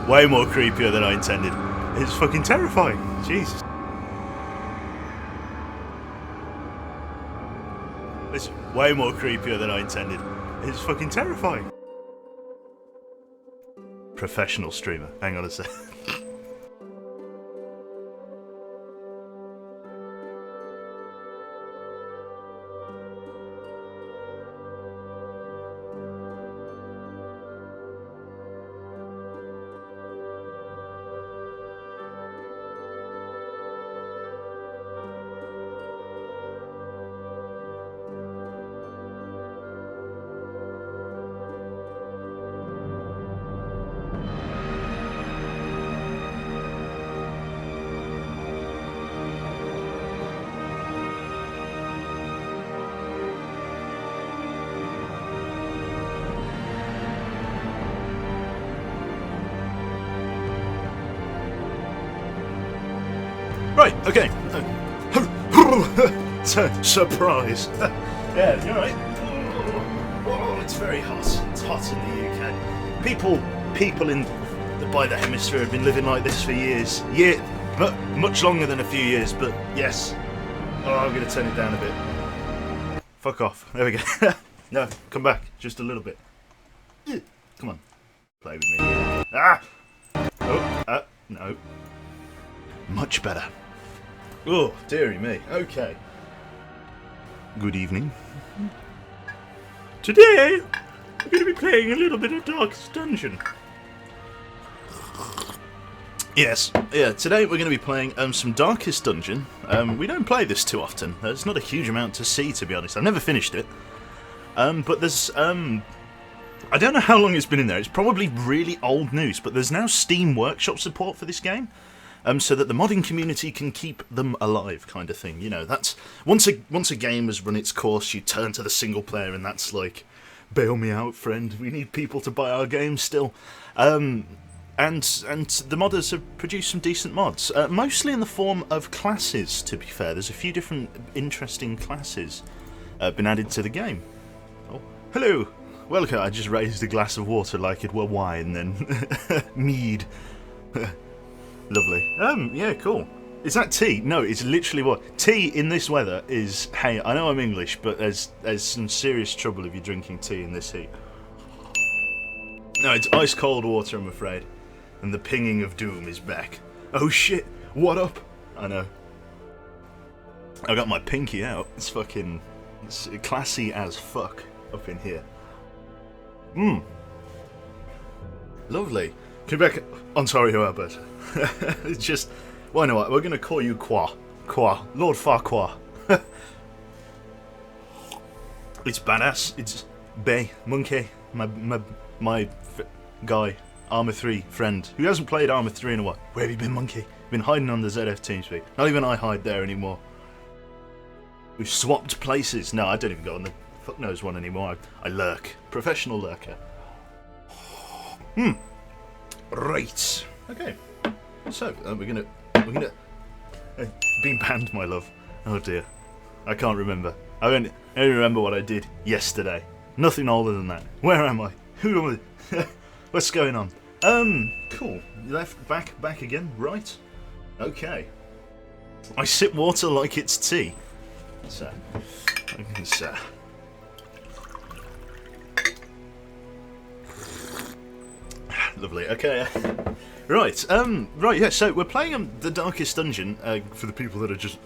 way more creepier than I intended. It's fucking terrifying. Jesus. It's way more creepier than I intended. It's fucking terrifying. Professional streamer. Hang on a sec. Right, okay. Surprise. Yeah, you're right. Oh, it's very hot. It's hot in the UK. People in by the hemisphere have been living like this for years. But much longer than a few years, but yes. Oh, I'm going to turn it down a bit. Fuck off. There we go. No, come back. Just a little bit. Come on. Play with me. Ah! Oh, no. Much better. Oh, dearie me. Okay. Good evening. Today, we're going to be playing a little bit of Darkest Dungeon. Yes, yeah, today we're going to be playing some Darkest Dungeon. We don't play this too often. There's not a huge amount to see, to be honest. I've never finished it. But there's... I don't know how long it's been in there. It's probably really old news, but there's now Steam Workshop support for this game. So that the modding community can keep them alive, kind of thing. You know, that's once a game has run its course, you turn to the single player, and that's like, bail me out, friend. We need people to buy our game still. And the modders have produced some decent mods, mostly in the form of classes. To be fair, there's a few different interesting classes been added to the game. Oh, hello, welcome. I just raised a glass of water like it were wine, then mead. Lovely. Yeah, cool. Is that tea? No, it's literally what? Tea in this weather is... Hey, I know I'm English, but there's some serious trouble if you're drinking tea in this heat. No, it's ice cold water, I'm afraid. And the pinging of doom is back. Oh shit, what up? I know. I got my pinky out. It's classy as fuck up in here. Lovely. Quebec, Ontario, Alberta. It's just, why not? We're going to call you Qua. Lord Farquaad. It's badass. It's Bay, Monkey, my guy, Armour 3 friend, who hasn't played Armour 3 in a while. Where have you been, Monkey? Been hiding on the ZF TeamSpeak. Not even I hide there anymore. We've swapped places. No, I don't even go on the fuck knows one anymore. I lurk. Professional lurker. Right. Okay. So we're gonna being banned, my love. Oh dear. I can't remember. I only remember what I did yesterday. Nothing older than that. Where am I? Who am I? What's going on? Cool. Left, back again. Right. Okay. I sip water like it's tea. So, lovely. Okay. Right. Right. Yeah. So we're playing the Darkest Dungeon for the people that are just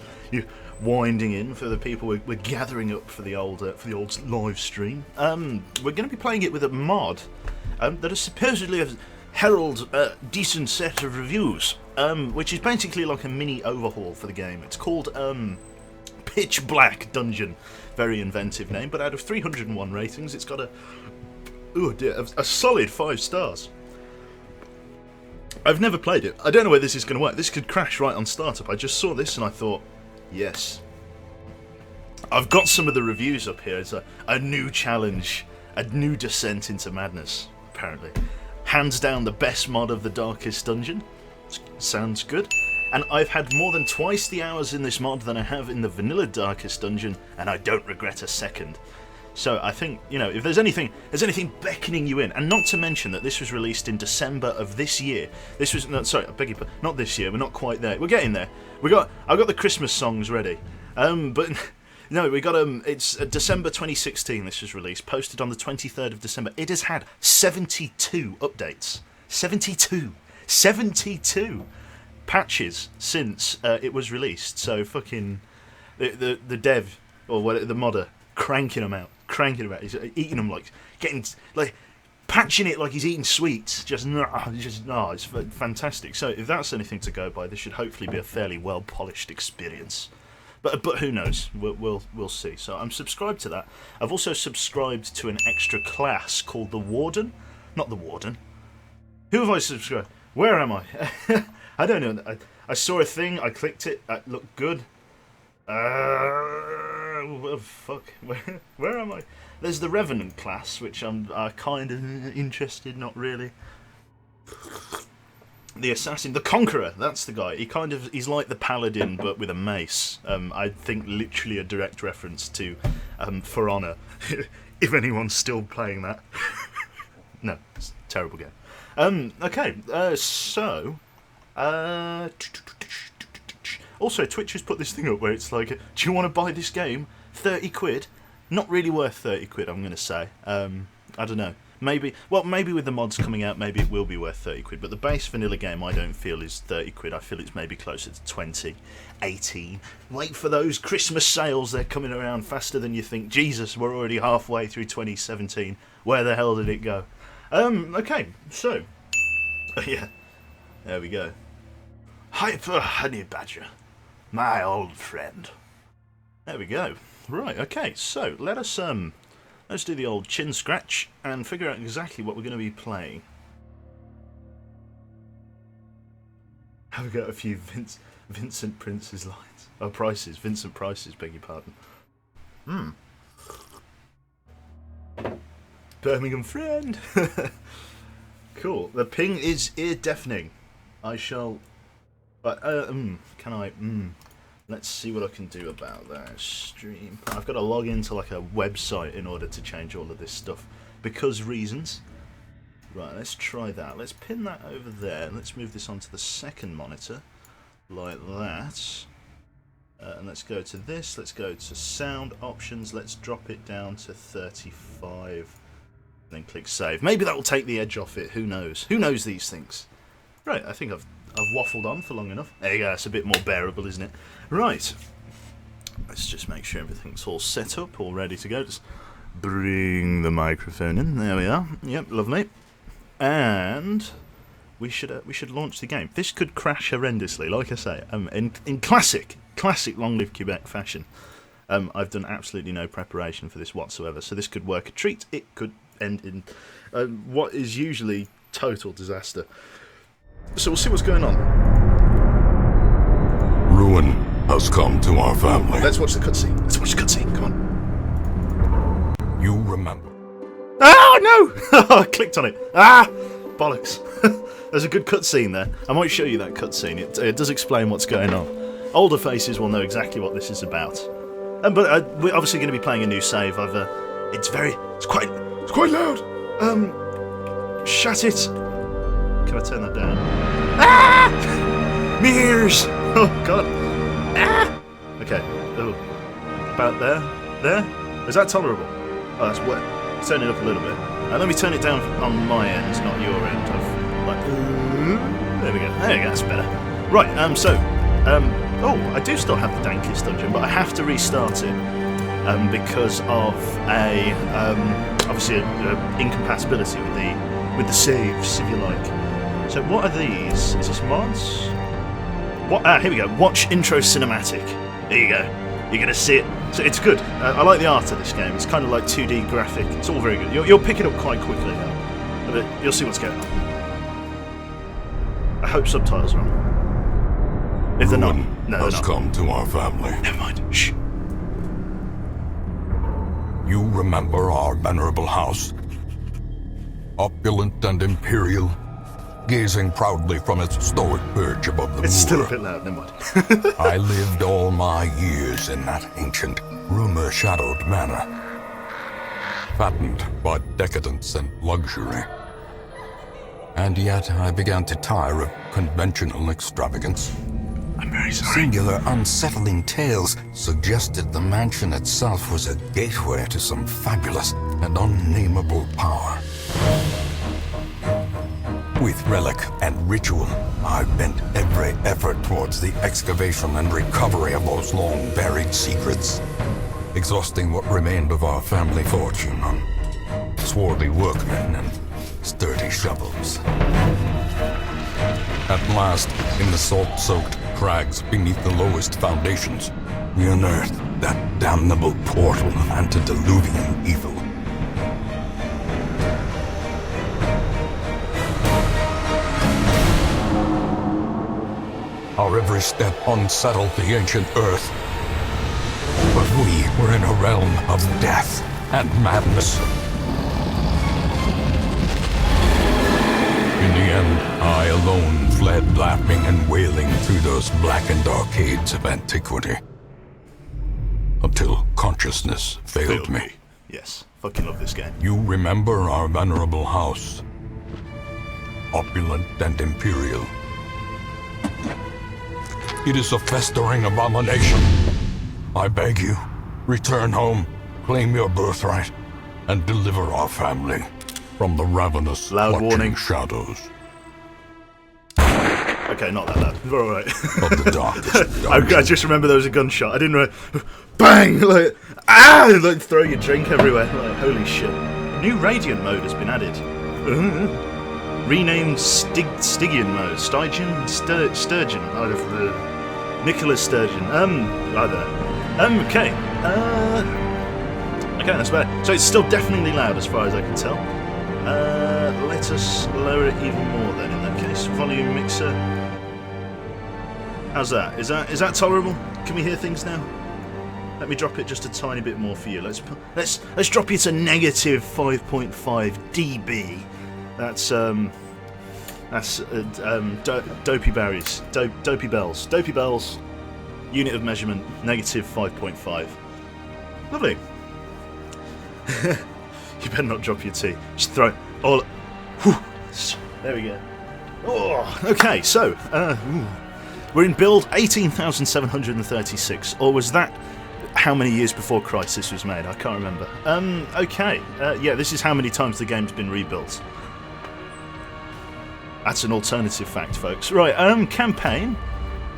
winding in. For the people we're gathering up for the old live stream. We're going to be playing it with a mod that is supposedly herald a decent set of reviews, which is basically like a mini overhaul for the game. It's called Pitch Black Dungeon. Very inventive name, but out of 301 ratings, it's got a solid 5 stars. I've never played it. I don't know where this is going to work. This could crash right on startup. I just saw this and I thought, yes. I've got some of the reviews up here. It's a new challenge, a new descent into madness, apparently. Hands down the best mod of the Darkest Dungeon. Sounds good. And I've had more than twice the hours in this mod than I have in the vanilla Darkest Dungeon, and I don't regret a second. So I think, you know, if there's anything beckoning you in, and not to mention that this was released in December of this year. This was sorry, I beg your pardon, not this year. We're not quite there. We're getting there. I've got the Christmas songs ready. But no, we got it's December 2016. This was released, posted on the 23rd of December. It has had 72 updates. 72 patches since it was released. So fucking the dev or the modder cranking them out. He's eating them patching it like he's eating sweets. It's fantastic. So if that's anything to go by, this should hopefully be a fairly well polished experience. But who knows? We'll see. So I'm subscribed to that. I've also subscribed to an extra class called the Warden. Not the Warden. Who have I subscribed? Where am I? I don't know. I saw a thing. I clicked it. It looked good. Well, fuck. Where am I? There's the Revenant class, which I'm kind of interested, not really. The Assassin, the Conqueror. That's the guy. He's like the Paladin, but with a mace. I think literally a direct reference to For Honor, if anyone's still playing that. No, it's a terrible game. Okay, so. Also, Twitch has put this thing up where it's like, do you want to buy this game? 30 quid? Not really worth 30 quid, I'm going to say. I don't know. Maybe with the mods coming out, maybe it will be worth 30 quid. But the base vanilla game, I don't feel is 30 quid. I feel it's maybe closer to 20, 18. Wait for those Christmas sales. They're coming around faster than you think. Jesus, we're already halfway through 2017. Where the hell did it go? Okay, so. Yeah, there we go. Hyper Honey Badger. My old friend. There we go. Right, okay, so let's do the old chin scratch and figure out exactly what we're going to be playing. Have we got a few Vincent Prince's lines? Oh, Price's. Vincent Price's, beg your pardon. Birmingham friend. Cool. The ping is ear deafening. I shall... But, can I... Let's see what I can do about that. Stream. I've got to log into like a website in order to change all of this stuff. Because reasons. Right, let's try that. Let's pin that over there. Let's move this onto the second monitor. Like that. And let's go to this. Let's go to sound options. Let's drop it down to 35. Then click save. Maybe that will take the edge off it. Who knows? Who knows these things? Right, I think I've waffled on for long enough. There you go, it's a bit more bearable, isn't it? Right. Let's just make sure everything's all set up, all ready to go. Just bring the microphone in. There we are. Yep, lovely. And we should launch the game. This could crash horrendously, like I say, in classic Long Live Quebec fashion. I've done absolutely no preparation for this whatsoever, so this could work a treat. It could end in what is usually total disaster. So we'll see what's going on. Ruin has come to our family. Let's watch the cutscene. Come on. You remember. Oh no! I clicked on it. Ah! Bollocks. There's a good cutscene there. I might show you that cutscene. It does explain what's going on. Older faces will know exactly what this is about. But we're obviously going to be playing a new save. It's quite loud. Shut it. Can I turn that down? Ah! Me ears! Oh, God. Ah! Okay. Oh. About there? There? Is that tolerable? Oh, that's wet. Turn it up a little bit. Let me turn it down on my end, not your end. There we go. There we go. That's better. Right, I do still have the dankest dungeon, but I have to restart it because of obviously incompatibility with the saves, if you like. So what are these? Is this mods? What? Here we go. Watch intro cinematic. There you go. You're gonna see it. So it's good. I like the art of this game. It's kind of like 2D graphic. It's all very good. You'll pick it up quite quickly now. But you'll see what's going on. I hope subtitles are on. If they're not, no, has come to our family. Never mind. Shh. You remember our venerable house? Opulent and imperial, gazing proudly from its stoic perch above the moor. It's still a bit loud, never mind. I lived all my years in that ancient, rumor-shadowed manor. fattened by decadence and luxury. And yet I began to tire of conventional extravagance. I'm very sorry. Singular, unsettling tales suggested the mansion itself was a gateway to some fabulous and unnameable power. With relic and ritual, I bent every effort towards the excavation and recovery of those long-buried secrets, exhausting what remained of our family fortune on swarthy workmen and sturdy shovels. At last, in the salt-soaked crags beneath the lowest foundations, we unearthed that damnable portal of antediluvian evil. Our every step unsettled the ancient earth. But we were in a realm of death and madness. In the end, I alone fled laughing and wailing through those blackened arcades of antiquity. Until consciousness failed me. Yes, fucking love this game. You remember our venerable house? Opulent and imperial. It is a festering abomination. I beg you, return home, claim your birthright, and deliver our family from the ravenous, Loud clutching warning. shadows Okay, not that loud. We're alright. of the darkest I dungeon. just remember there was a gunshot. I didn't know. Bang! Like, ah! Like, throw your drink everywhere. Like, holy shit. New Radiant mode has been added. Renamed Stygian mode. Stygian? Sturgeon. Out of the. Nicholas Sturgeon. I don't know. Okay. Okay, that's better. So it's still definitely loud as far as I can tell. Let us lower it even more then in that case. Volume mixer. How's that? Is that tolerable? Can we hear things now? Let me drop it just a tiny bit more for you. Let's drop it to negative 5.5 dB. That's dopey berries. Dopey bells. Dopey bells. Unit of measurement, negative 5.5. Lovely. You better not drop your tea. Just throw it all. Whew, there we go. Oh, okay, so we're in build 18,736, or was that how many years before Christ this was made? I can't remember. Okay, yeah, this is how many times the game's been rebuilt. That's an alternative fact, folks. Right, campaign,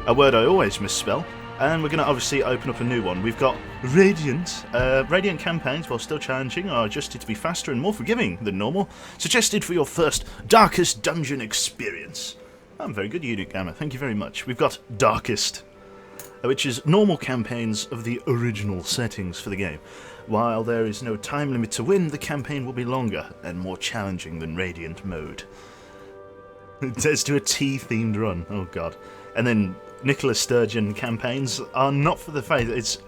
a word I always misspell, and we're going to obviously open up a new one. We've got Radiant. Radiant campaigns, while still challenging, are adjusted to be faster and more forgiving than normal, suggested for your first Darkest Dungeon experience. Very good, Unit Gamma, thank you very much. We've got Darkest, which is normal campaigns of the original settings for the game. While there is no time limit to win, the campaign will be longer and more challenging than Radiant mode. Let's do a tea-themed run. Oh god. And then Nicholas Sturgeon campaigns are not for the faint. It's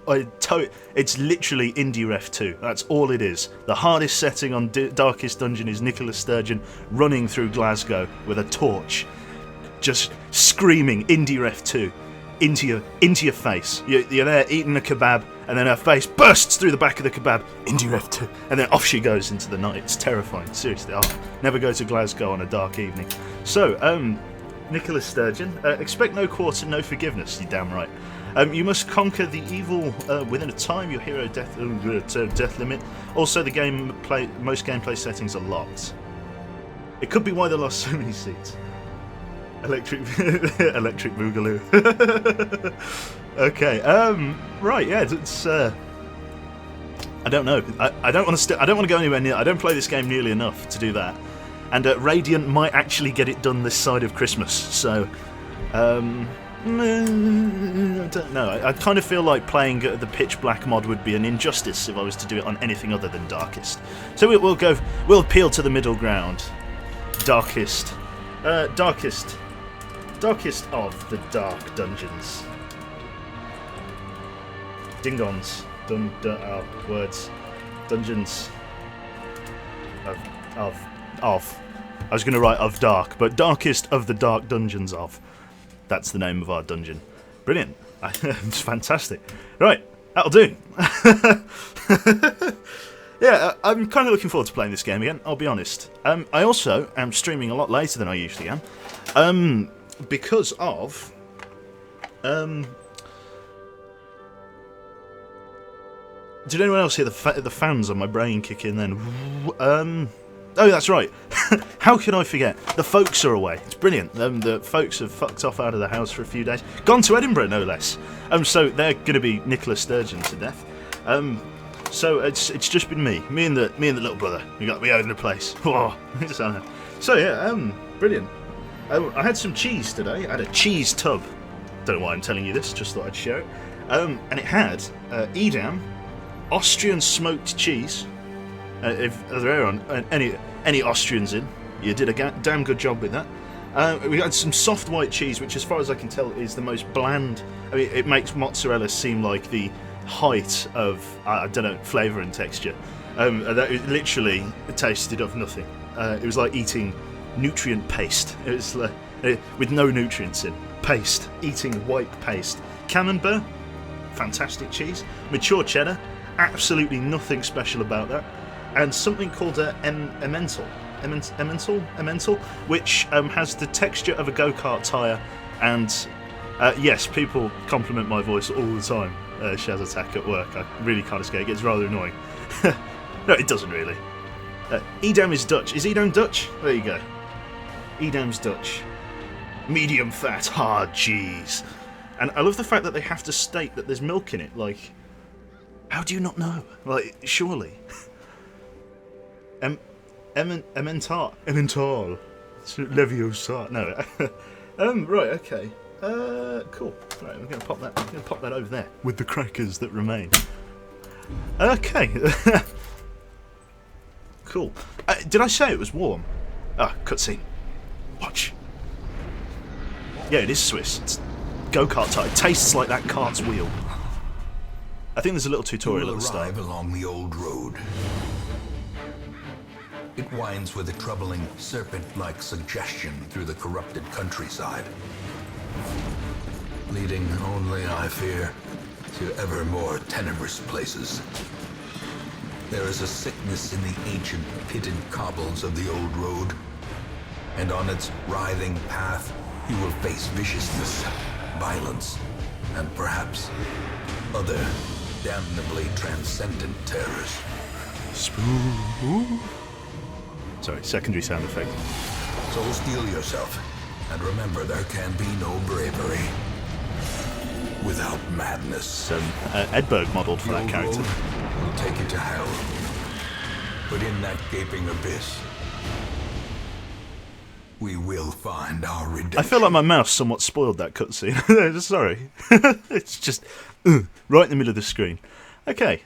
literally Indie Ref 2. That's all it is. The hardest setting on Darkest Dungeon is Nicholas Sturgeon running through Glasgow with a torch, just screaming Indie Ref 2 into your face. You're there eating a kebab, and then her face bursts through the back of the kebab. Indie Ref 2, and then off she goes into the night. It's terrifying. Seriously, I'll never go to Glasgow on a dark evening. So, Nicholas Sturgeon, expect no quarter, no forgiveness. You damn right. You must conquer the evil within a time. Your hero death limit. Also, the most gameplay settings are locked. It could be why they lost so many seats. Electric Boogaloo. Okay. Right. Yeah. It's. I don't know. I don't want to. I don't want to go anywhere near. I don't play this game nearly enough to do that. And Radiant might actually get it done this side of Christmas. So. I don't know. I kind of feel like playing the Pitch Black mod would be an injustice if I was to do it on anything other than Darkest. So we'll appeal to the middle ground. Darkest of the dark dungeons. Dingons. Words. Dungeons. Of. I was going to write of dark, but darkest of the dark dungeons of. That's the name of our dungeon. Brilliant. It's fantastic. Right, that'll do. Yeah, I'm kind of looking forward to playing this game again, I'll be honest. I also am streaming a lot later than I usually am. Because of... Did anyone else hear the fans on my brain kick in then? Oh, that's right. How can I forget? The folks are away. It's brilliant. The folks have fucked off out of the house for a few days. Gone to Edinburgh, no less. So they're going to be Nicola Sturgeon to death. So it's just been me and the little brother. We own the place. So yeah, brilliant. I had some cheese today. I had a cheese tub. Don't know why I'm telling you this. Just thought I'd share it. And it had Edam, Austrian smoked cheese. If there are any Austrians in, you did a damn good job with that. We had some soft white cheese, which, as far as I can tell, is the most bland. I mean, it makes mozzarella seem like the height of I don't know, flavour and texture. It literally tasted of nothing. It was like eating nutrient paste. It was like, with no nutrients in. Paste, eating white paste. Camembert, fantastic cheese. Mature cheddar, absolutely nothing special about that. And something called Emmental, which has the texture of a go-kart tyre. And yes, people compliment my voice all the time. Shaz attack at work. I really can't escape. It gets rather annoying. No, it doesn't really. Edam is Dutch. Is Edam Dutch? There you go. Edam's Dutch. Medium fat, hard cheese. And I love the fact that they have to state that there's milk in it. Like, how do you not know? Like, surely. Emmental. Leviosa. No. Right, okay. Cool. Right, we're going to pop that over there with the crackers that remain. Okay. Cool. Did I say it was warm? Ah, cutscene. Watch. Yeah, it is Swiss. It's go-kart type. It tastes like that cart's wheel. I think there's a little tutorial at the start. Arrive along the old road. It winds with a troubling, serpent-like suggestion through the corrupted countryside, leading only, I fear, to ever more tenebrous places. There is a sickness in the ancient pitted cobbles of the old road, and on its writhing path you will face viciousness, violence, and perhaps other damnably transcendent terrors. Sorry, secondary sound effect. So steel yourself, and remember there can be no bravery without madness. Edberg modelled for that character. Will take you to hell, but in that gaping abyss, we will find our redemption. I feel like my mouse somewhat spoiled that cutscene. Sorry. It's just right in the middle of the screen. Okay.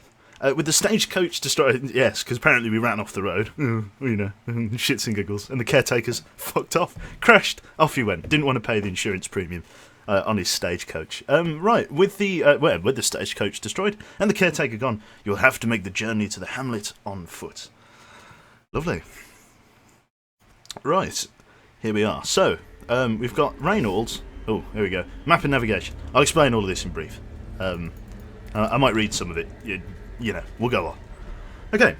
With the stagecoach destroyed, yes, because apparently we ran off the road. Shits and giggles. And the caretaker's fucked off. Crashed. Off he went. Didn't want to pay the insurance premium on his stagecoach. Right, with the stagecoach destroyed and the caretaker gone, you'll have to make the journey to the hamlet on foot. Lovely. Right, here we are. So, we've got Reynolds. Oh, here we go. Map and navigation. I'll explain all of this in brief. I might read some of it. You know, we'll go on. Okay.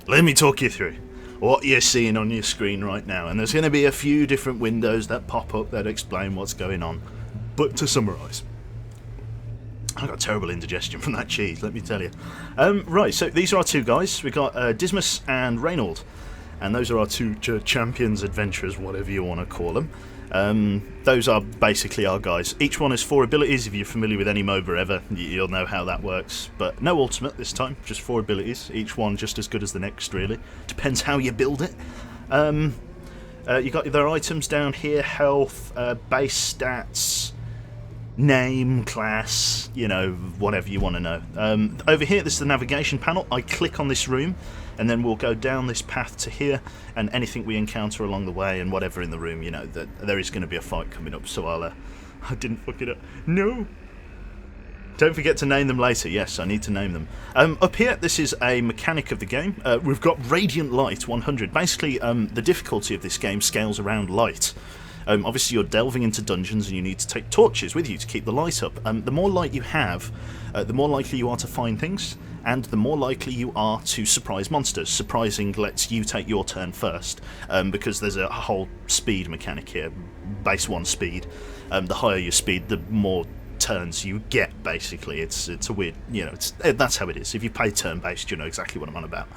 Let me talk you through what you're seeing on your screen right now. And there's going to be a few different windows that pop up that explain what's going on. But to summarise, I got terrible indigestion from that cheese, let me tell you. Right, so these are our two guys. We've got Dismas and Reynold. And those are our two champions, adventurers, whatever you want to call them. Those are basically our guys. Each one has 4 abilities. If you're familiar with any MOBA ever, you'll know how that works. But no ultimate this time, just 4 abilities. Each one just as good as the next, really. Depends how you build it. You got their items down here: health, base stats, name, class, whatever you want to know. Over here, this is the navigation panel. I click on this room, and then we'll go down this path to here, and anything we encounter along the way and whatever in the room, that there is going to be a fight coming up. So I didn't fuck it up. No. Don't forget to name them later. Yes, I need to name them. Up here, this is a mechanic of the game. We've got Radiant Light 100. Basically, the difficulty of this game scales around light. Obviously, you're delving into dungeons and you need to take torches with you to keep the light up. The more light you have, the more likely you are to find things, and the more likely you are to surprise monsters. Surprising lets you take your turn first, because there's a whole speed mechanic here, base 1 speed. The higher your speed, the more turns you get, basically. It's a weird, that's how it is. If you play turn-based, you know exactly what I'm on about.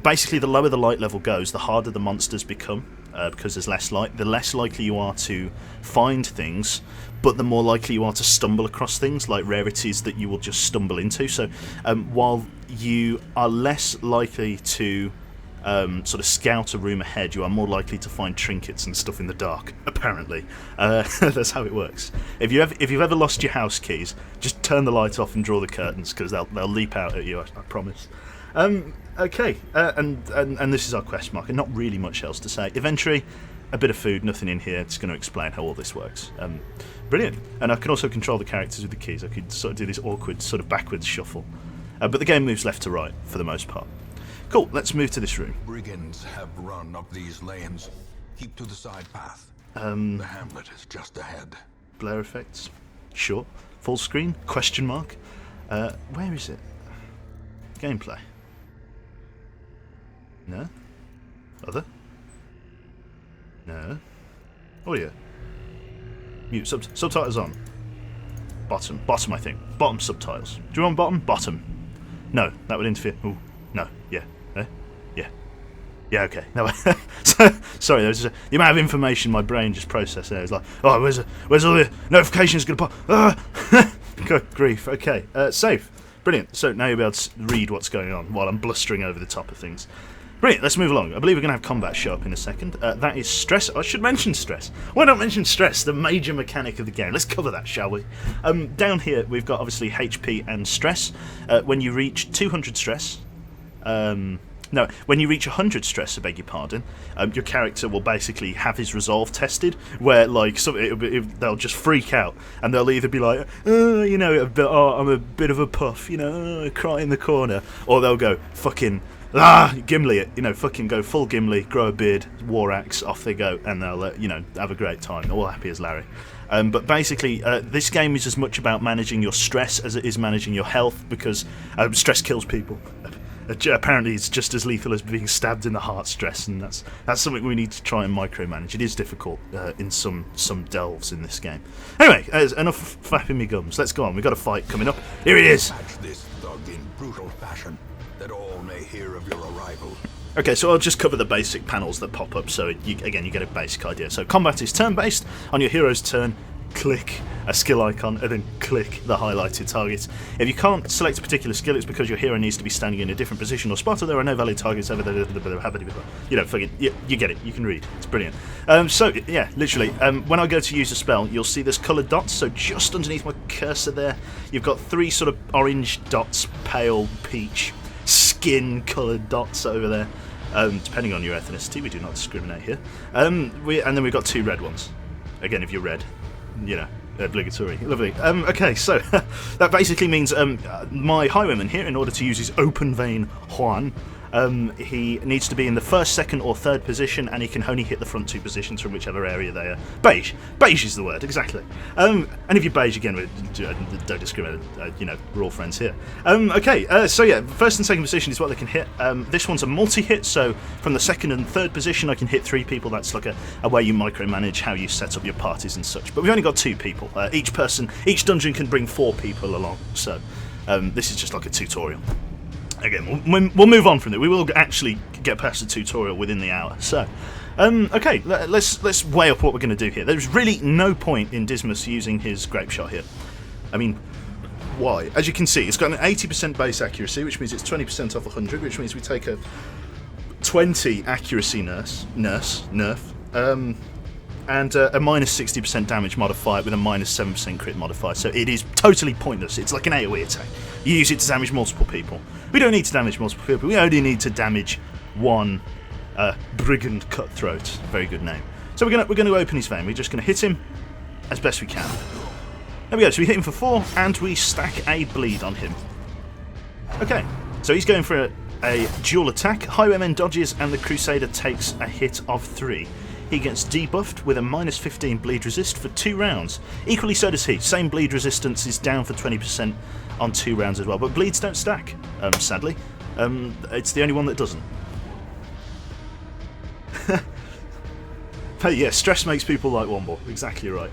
Basically, the lower the light level goes, the harder the monsters become, because there's less light. The less likely you are to find things, but the more likely you are to stumble across things, like rarities that you will just stumble into. So while you are less likely to sort of scout a room ahead, you are more likely to find trinkets and stuff in the dark, apparently. That's how it works. If you've ever lost your house keys, just turn the light off and draw the curtains, because they'll leap out at you, I promise. Okay, and this is our quest marker. Not really much else to say. Inventory, a bit of food, nothing in here. It's going to explain how all this works. Brilliant. And I can also control the characters with the keys. I could sort of do this awkward sort of backwards shuffle. But the game moves left to right for the most part. Cool, let's move to this room. Brigands have run up these lanes. Keep to the side path. The hamlet is just ahead. Blur effects. Sure. Full screen? Question mark. Where is it? Gameplay. No? Other? No? Audio. Mute. Subtitles on. Bottom. Bottom, I think. Bottom subtitles. Do you want bottom? Bottom. No, that would interfere. Ooh. No. Yeah. Yeah. Yeah, okay. No, sorry, there's the amount of information my brain just processed there. It's like, oh, where's all the notifications going to pop? Good grief. Okay, save. Brilliant. So now you'll be able to read what's going on while I'm blustering over the top of things. Brilliant, let's move along. I believe we're going to have combat show up in a second. That is stress. I should mention stress. Why not mention stress, the major mechanic of the game? Let's cover that, shall we? Down here, we've got obviously HP and stress. When you reach 200 stress... No, when you reach 100 stress, I beg your pardon, your character will basically have his resolve tested, where like they'll just freak out, and they'll either be like, I'm a bit of a puff, cry in the corner, or they'll go fucking Gimli it, fucking go full Gimli, grow a beard, war axe, off they go, and they'll have a great time, all happy as Larry. But basically, this game is as much about managing your stress as it is managing your health, because stress kills people. Apparently it's just as lethal as being stabbed in the heart, stress, and that's something we need to try and micromanage. It is difficult in some delves in this game. Anyway, enough flapping me gums. Let's go on. We've got a fight coming up. Here it is. Catch this thug in brutal fashion, that all may hear of your arrival. Okay, so I'll just cover the basic panels that pop up, so you get a basic idea. So combat is turn-based. On your hero's turn, click a skill icon and then click the highlighted target. If you can't select a particular skill, it's because your hero needs to be standing in a different position or spot, or there are no valid targets over there. You get it. You can read. It's brilliant. So yeah, literally, when I go to use a spell, you'll see there's coloured dots. So just underneath my cursor there, you've got 3 sort of orange dots, pale peach, skin-coloured dots over there. Depending on your ethnicity, we do not discriminate here. And then we've got 2 red ones. Again, if you're red, obligatory. Lovely. Okay, so that basically means my highwayman here, in order to use his open vein Juan, he needs to be in the 1st, 2nd, or 3rd position, and he can only hit the front 2 positions from whichever area they are. Beige. Beige is the word, exactly. And if you're beige, again, don't discriminate, we're all friends here. Okay, so yeah, 1st and 2nd position is what they can hit. This one's a multi-hit, so from the 2nd and 3rd position, I can hit 3 people. That's like a way you micromanage how you set up your parties and such. But we've only got 2 people. Each dungeon can bring 4 people along, so this is just like a tutorial. Again, we'll move on from it. We will actually get past the tutorial within the hour. So, okay, let's weigh up what we're going to do here. There's really no point in Dismas using his grape shot here. I mean, why? As you can see, it's got an 80% base accuracy, which means it's 20% off 100, which means we take a 20 accuracy nerf, and a minus 60% damage modifier with a minus 7% crit modifier. So it is totally pointless. It's like an AoE attack. You use it to damage multiple people. We don't need to damage multiple people. We only need to damage one brigand cutthroat. Very good name. So we're going to open his vein. We're just going to hit him as best we can. There we go. So we hit him for 4, and we stack a bleed on him. Okay. So he's going for a dual attack. Highwayman dodges, and the Crusader takes a hit of 3. he gets debuffed with a -15 bleed resist for 2 rounds. Equally so does he. Same bleed resistance is down for 20% on 2 rounds as well. But bleeds don't stack, sadly. It's the only one that doesn't. Hey, yeah, stress makes people like Womble. Exactly right.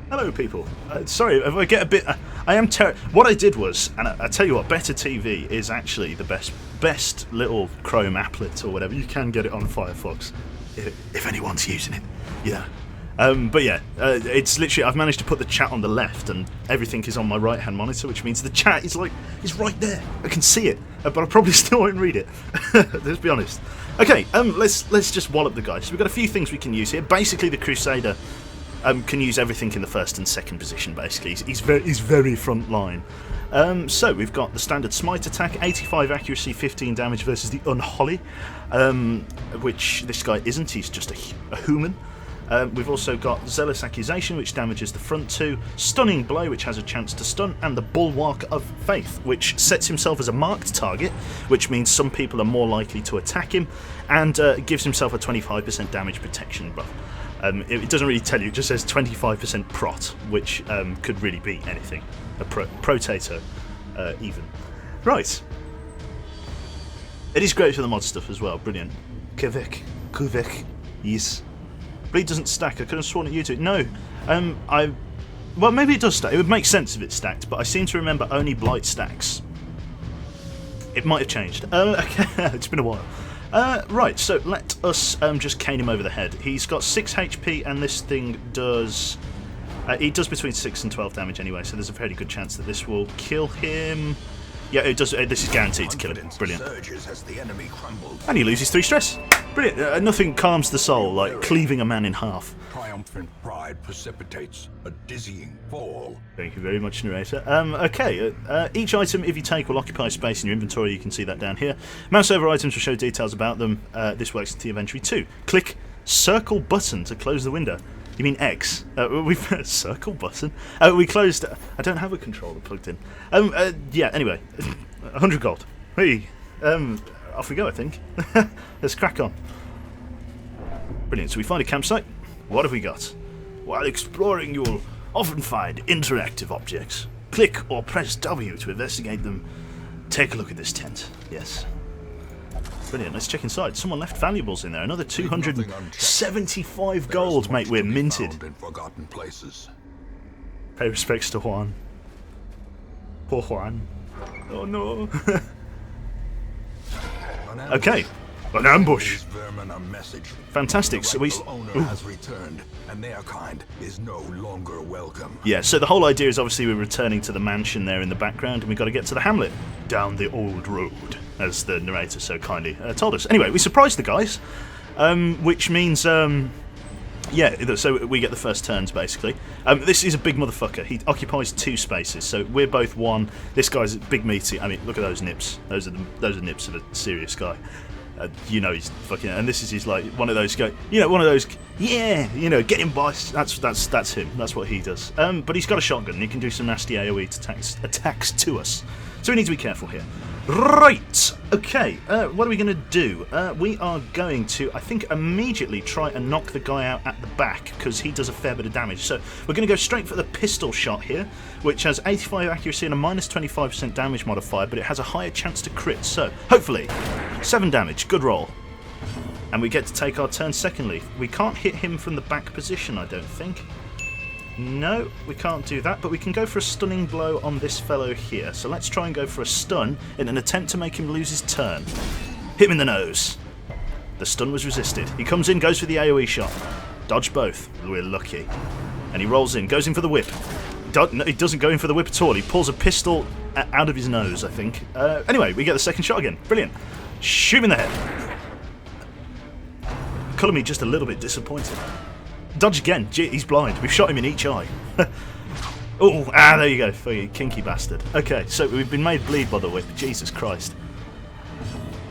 Hello, people. Sorry if I get a bit. I am What I did was, and I tell you what, Better TV is actually the best little Chrome applet or whatever. You can get it on Firefox if anyone's using it. Yeah. But yeah, it's literally, I've managed to put the chat on the left and everything is on my right hand monitor, which means the chat is right there. I can see it, but I probably still won't read it. Let's be honest. Okay, let's just wallop the guys. So we've got a few things we can use here. Basically, the Crusader can use everything in the first and second position. Basically, he's very front line. So we've got the standard smite attack, 85 accuracy, 15 damage versus the Unholy, which this guy isn't. He's just a human. We've also got Zealous Accusation, which damages the front 2, Stunning Blow, which has a chance to stun, and the Bulwark of Faith, which sets himself as a marked target, which means some people are more likely to attack him, and gives himself a 25% damage protection buff. It doesn't really tell you, it just says 25% prot, which could really be anything. A protato, even. Right. It is great for the mod stuff as well, brilliant. Kuvik, yes. Bleed doesn't stack. I could have sworn at you two. No, well, maybe it does stack. It would make sense if it stacked, but I seem to remember only Blight stacks. It might have changed. Okay, it's been a while. Right, so let us just cane him over the head. He's got 6 HP, and this thing does. It does between 6 and 12 damage anyway, so there's a fairly good chance that this will kill him. Yeah, it does. This is guaranteed to kill him. Brilliant. And he loses 3 stress. Brilliant. Nothing calms the soul like cleaving a man in half. Triumphant pride precipitates a dizzying fall. Thank you very much, narrator. Okay, each item, if you take, will occupy space in your inventory. You can see that down here. Mouse over items will show details about them. This works in inventory too. Click circle button to close the window. You mean X? We've circle button. We closed. I don't have a controller plugged in. Yeah. Anyway, 100 gold. Hey, off we go. I think. Let's crack on. Brilliant. So we find a campsite. What have we got? While exploring, you will often find interactive objects. Click or press W to investigate them. Take a look at this tent. Yes. Brilliant, let's check inside. Someone left valuables in there. Another 275 gold, mate. We're minted. In forgotten places. Pay respects to Juan. Poor Juan. Oh no. Okay. An ambush. Fantastic. So has returned, and their kind is no longer welcome. Yeah, so the whole idea is obviously we're returning to the mansion there in the background, and we've got to get to the hamlet. Down the old road, as the narrator so kindly told us. Anyway, we surprised the guys, which means, yeah, so we get the first turns, basically. This is a big motherfucker. He occupies 2 spaces, so we're both 1. This guy's big meaty. I mean, look at those nips. Those are nips of a serious guy. You know he's fucking, and this is his like one of those one of those, yeah, get him, boss. That's him. That's what he does. But he's got a shotgun. And he can do some nasty AOE attacks to us. So we need to be careful here. Right. Okay. What are we going to do? We are going to, I think, immediately try and knock the guy out at the back because he does a fair bit of damage. So we're going to go straight for the pistol shot here, which has 85 accuracy and a -25% damage modifier, but it has a higher chance to crit. So hopefully 7 damage. Good roll. And we get to take our turn secondly. We can't hit him from the back position, I don't think. No, we can't do that, but we can go for a stunning blow on this fellow here. So let's try and go for a stun in an attempt to make him lose his turn. Hit him in the nose. The stun was resisted. He comes in, goes for the AoE shot. Dodge both. We're lucky. And he rolls in, goes in for the whip. No, he doesn't go in for the whip at all. He pulls a pistol out of his nose, I think. Anyway, we get the second shot again. Brilliant. Shoot him in the head. Colour me just a little bit disappointed. Dodge again. Gee, he's blind. We've shot him in each eye. Oh, there you go. You kinky bastard. Okay, so we've been made bleed by the whip. Jesus Christ.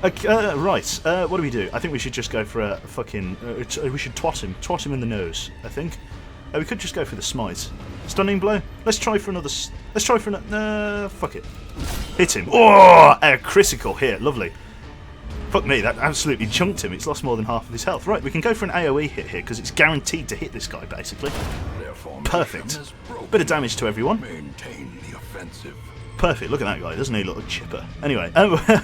Okay, right. What do we do? I think we should just go for a fucking. We should twat him. Twat him in the nose, I think. We could just go for the smite. Stunning blow. Let's try for another. Let's try for another. Fuck it. Hit him. Oh, a critical hit. Lovely. Fuck me, that absolutely chunked him. It's lost more than half of his health. Right, we can go for an AoE hit here, because it's guaranteed to hit this guy, basically. Perfect. Bit of damage to everyone. Maintain the offensive. Perfect, look at that guy, doesn't he look chipper? Anyway,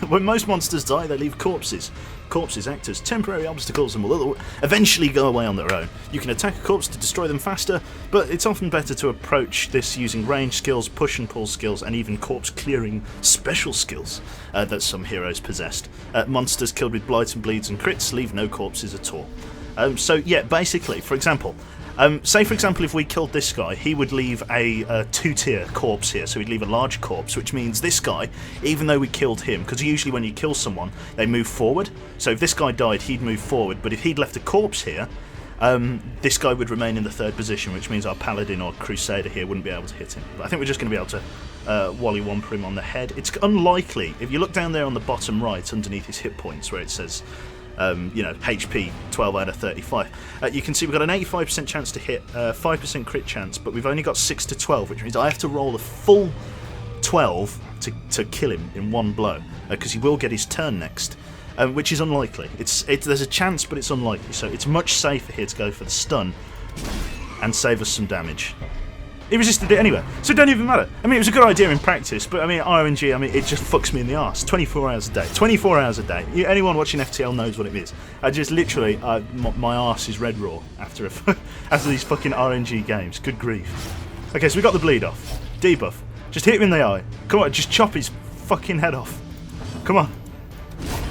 when most monsters die, they leave corpses. Corpses act as temporary obstacles and will eventually go away on their own. You can attack a corpse to destroy them faster, but it's often better to approach this using range skills, push and pull skills, and even corpse clearing special skills that some heroes possessed. Monsters killed with blight and bleeds and crits leave no corpses at all. So yeah, basically, for example, say for example if we killed this guy, he would leave a 2-tier corpse here, so he'd leave a large corpse, which means this guy, even though we killed him, because usually when you kill someone, they move forward, so if this guy died, he'd move forward, but if he'd left a corpse here, this guy would remain in the 3rd position, which means our paladin or crusader here wouldn't be able to hit him. But I think we're just going to be able to Wally Womper him on the head. It's unlikely, if you look down there on the bottom right, underneath his hit points, where it says HP 12 out of 35. You can see we've got an 85% chance to hit, 5% crit chance, but we've only got 6 to 12, which means I have to roll a full 12 to kill him in one blow, because he will get his turn next, which is unlikely. There's a chance, but it's unlikely, so it's much safer here to go for the stun and save us some damage. He resisted it anyway, so it don't even matter. I mean, it was a good idea in practice, but I mean, RNG, I mean, it just fucks me in the arse. 24 hours a day. 24 hours a day. Anyone watching FTL knows what it is. I just literally, my arse is red raw after these fucking RNG games. Good grief. Okay, so we got the bleed off. Debuff. Just hit him in the eye. Come on, just chop his fucking head off. Come on.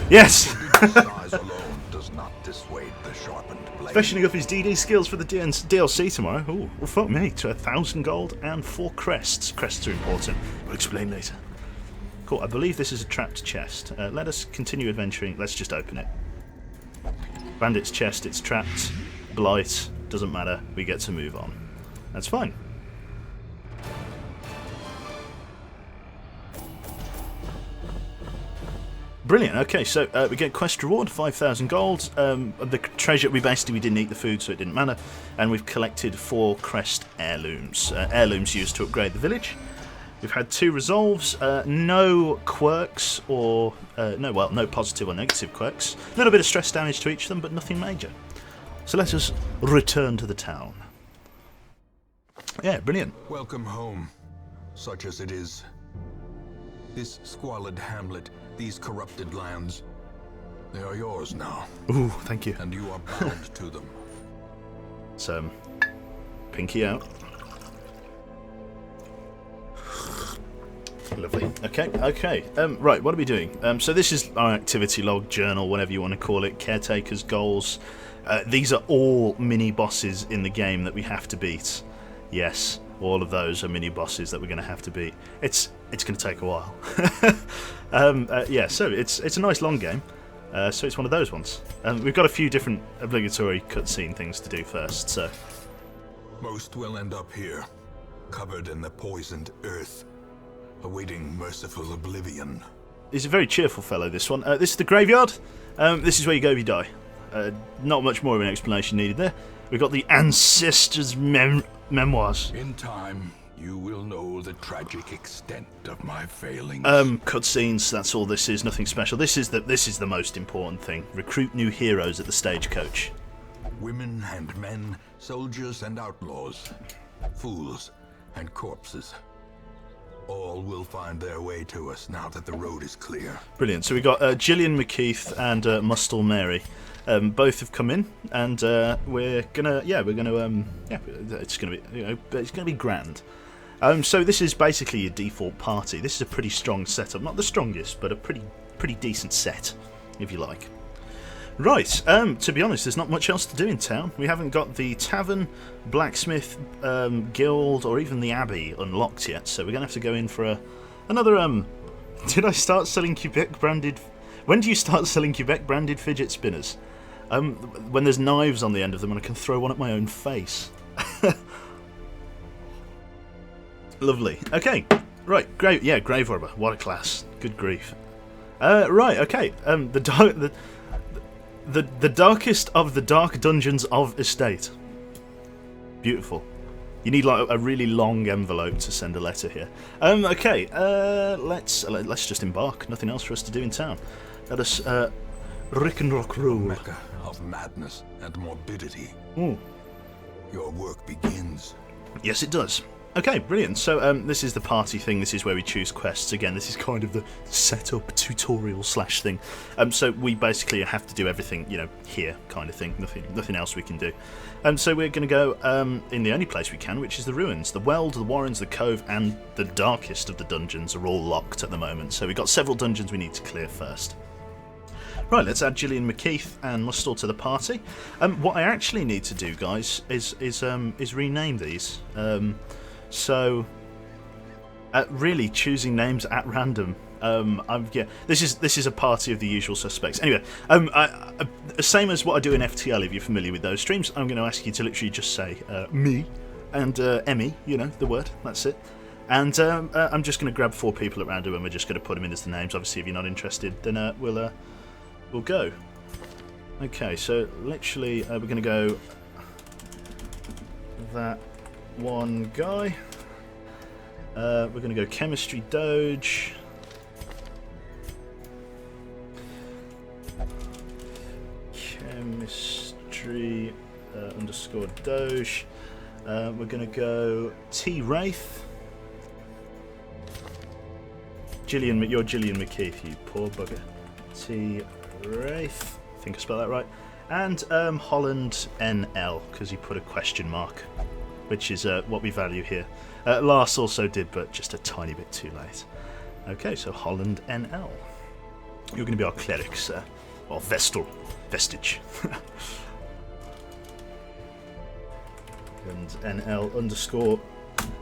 Yes! Size alone does not dissuade the sharpened blade. Freshening up his DD skills for the DLC tomorrow. Ooh, well, fuck me. To 1,000 gold and 4 crests. Crests are important. We'll explain later. Cool, I believe this is a trapped chest. Let us continue adventuring. Let's just open it. Bandit's chest, it's trapped. Blight, doesn't matter. We get to move on. That's fine. Brilliant. Okay, so we get quest reward, 5,000 gold. The treasure, we didn't eat the food, so it didn't matter. And we've collected 4 crest heirlooms. Heirlooms used to upgrade the village. We've had 2 resolves, no quirks or no positive or negative quirks. A little bit of stress damage to each of them, but nothing major. So let us return to the town. Yeah, brilliant. Welcome home, such as it is. This squalid hamlet, these corrupted lands, they are yours now. Ooh, thank you. And you are bound to them. So, pinky out. Lovely. Okay. Right, what are we doing? So this is our activity log, journal, whatever you want to call it, caretaker's goals. These are all mini-bosses in the game that we have to beat. Yes, all of those are mini-bosses that we're going to have to beat. It's going to take a while. Yeah, so it's a nice long game. So it's one of those ones. We've got a few different obligatory cutscene things to do first, so... Most will end up here, covered in the poisoned earth, awaiting merciful oblivion. He's a very cheerful fellow, this one. This is the graveyard. This is where you go if you die. Not much more of an explanation needed there. We've got the Ancestors' Memoirs. In time, you will know the tragic extent of my failings. Cutscenes, that's all this is, nothing special. This is the most important thing. Recruit new heroes at the stagecoach. Women and men, soldiers and outlaws, fools and corpses. All will find their way to us now that the road is clear. Brilliant. So we got Gillian McKeith and Mustle Mary. Both have come in, and it's gonna be grand. So this is basically your default party. This is a pretty strong setup, not the strongest, but a pretty decent set, if you like. Right. To be honest, there's not much else to do in town. We haven't got the tavern, blacksmith, guild, or even the abbey unlocked yet. So we're gonna have to go in for another. Did I start selling Quebec branded? When do you start selling Quebec branded fidget spinners? When there's knives on the end of them and I can throw one at my own face. Lovely. Okay. Right. Great. Yeah. Grave robber. What a class. Good grief. Right. Okay. The darkest of the dark dungeons of Estate. Beautiful. You need like a really long envelope to send a letter here. Okay. Let's just embark. Nothing else for us to do in town. Let us Rick and rock roll. Mecca of madness and morbidity. Ooh. Your work begins. Yes, it does. Okay, brilliant. So this is the party thing. This is where we choose quests. Again, this is kind of the setup tutorial slash thing. So we basically have to do everything, you know, here kind of thing. Nothing else we can do. So we're going to go in the only place we can, which is the ruins. The Weld, the Warrens, the Cove, and the darkest of the dungeons are all locked at the moment. So we've got several dungeons we need to clear first. Right, let's add Gillian McKeith and Mustel to the party. What I actually need to do, guys, is rename these. Really choosing names at random. This is a party of the usual suspects. Anyway, same as what I do in FTL. If you're familiar with those streams, I'm going to ask you to literally just say me and Emmy. You know the word. That's it. And I'm just going to grab 4 people at random, and we're just going to put them in as the names. Obviously, if you're not interested, then we'll go. Okay, so literally we're going to go that one guy. We're going to go Chemistry Doge. Chemistry underscore Doge. We're going to go T Wraith. You're Gillian McKeith, you poor bugger. T Wraith. I think I spelled that right. And Holland NL, because he put a question mark, which is what we value here. Lars also did, but just a tiny bit too late. Okay, so Holland NL. You're going to be our cleric, sir. Or vestige. And NL underscore.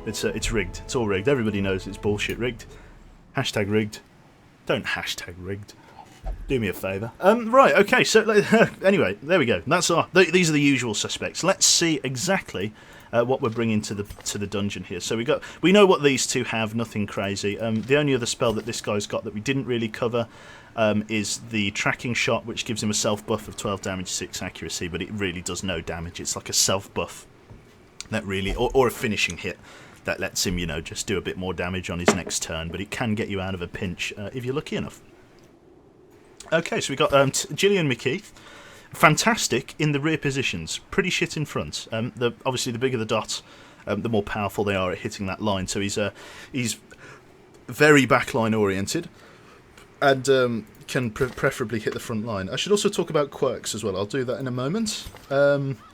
It's rigged. It's all rigged. Everybody knows it's bullshit rigged. Hashtag rigged. Don't hashtag rigged. Do me a favour. Right, okay, so anyway, there we go. These are the usual suspects. Let's see exactly what we're bringing to the dungeon here. So we know what these two have, nothing crazy. The only other spell that this guy's got that we didn't really cover is the tracking shot, which gives him a self buff of 12 damage, 6 accuracy, but it really does no damage. It's like a self buff that really, or a finishing hit that lets him, you know, just do a bit more damage on his next turn, but it can get you out of a pinch if you're lucky enough. Okay, so we got Gillian McKeith. Fantastic in the rear positions, pretty shit in front. Obviously, the bigger the dot, the more powerful they are at hitting that line. So he's very backline oriented, and can preferably hit the front line. I should also talk about quirks as well. I'll do that in a moment.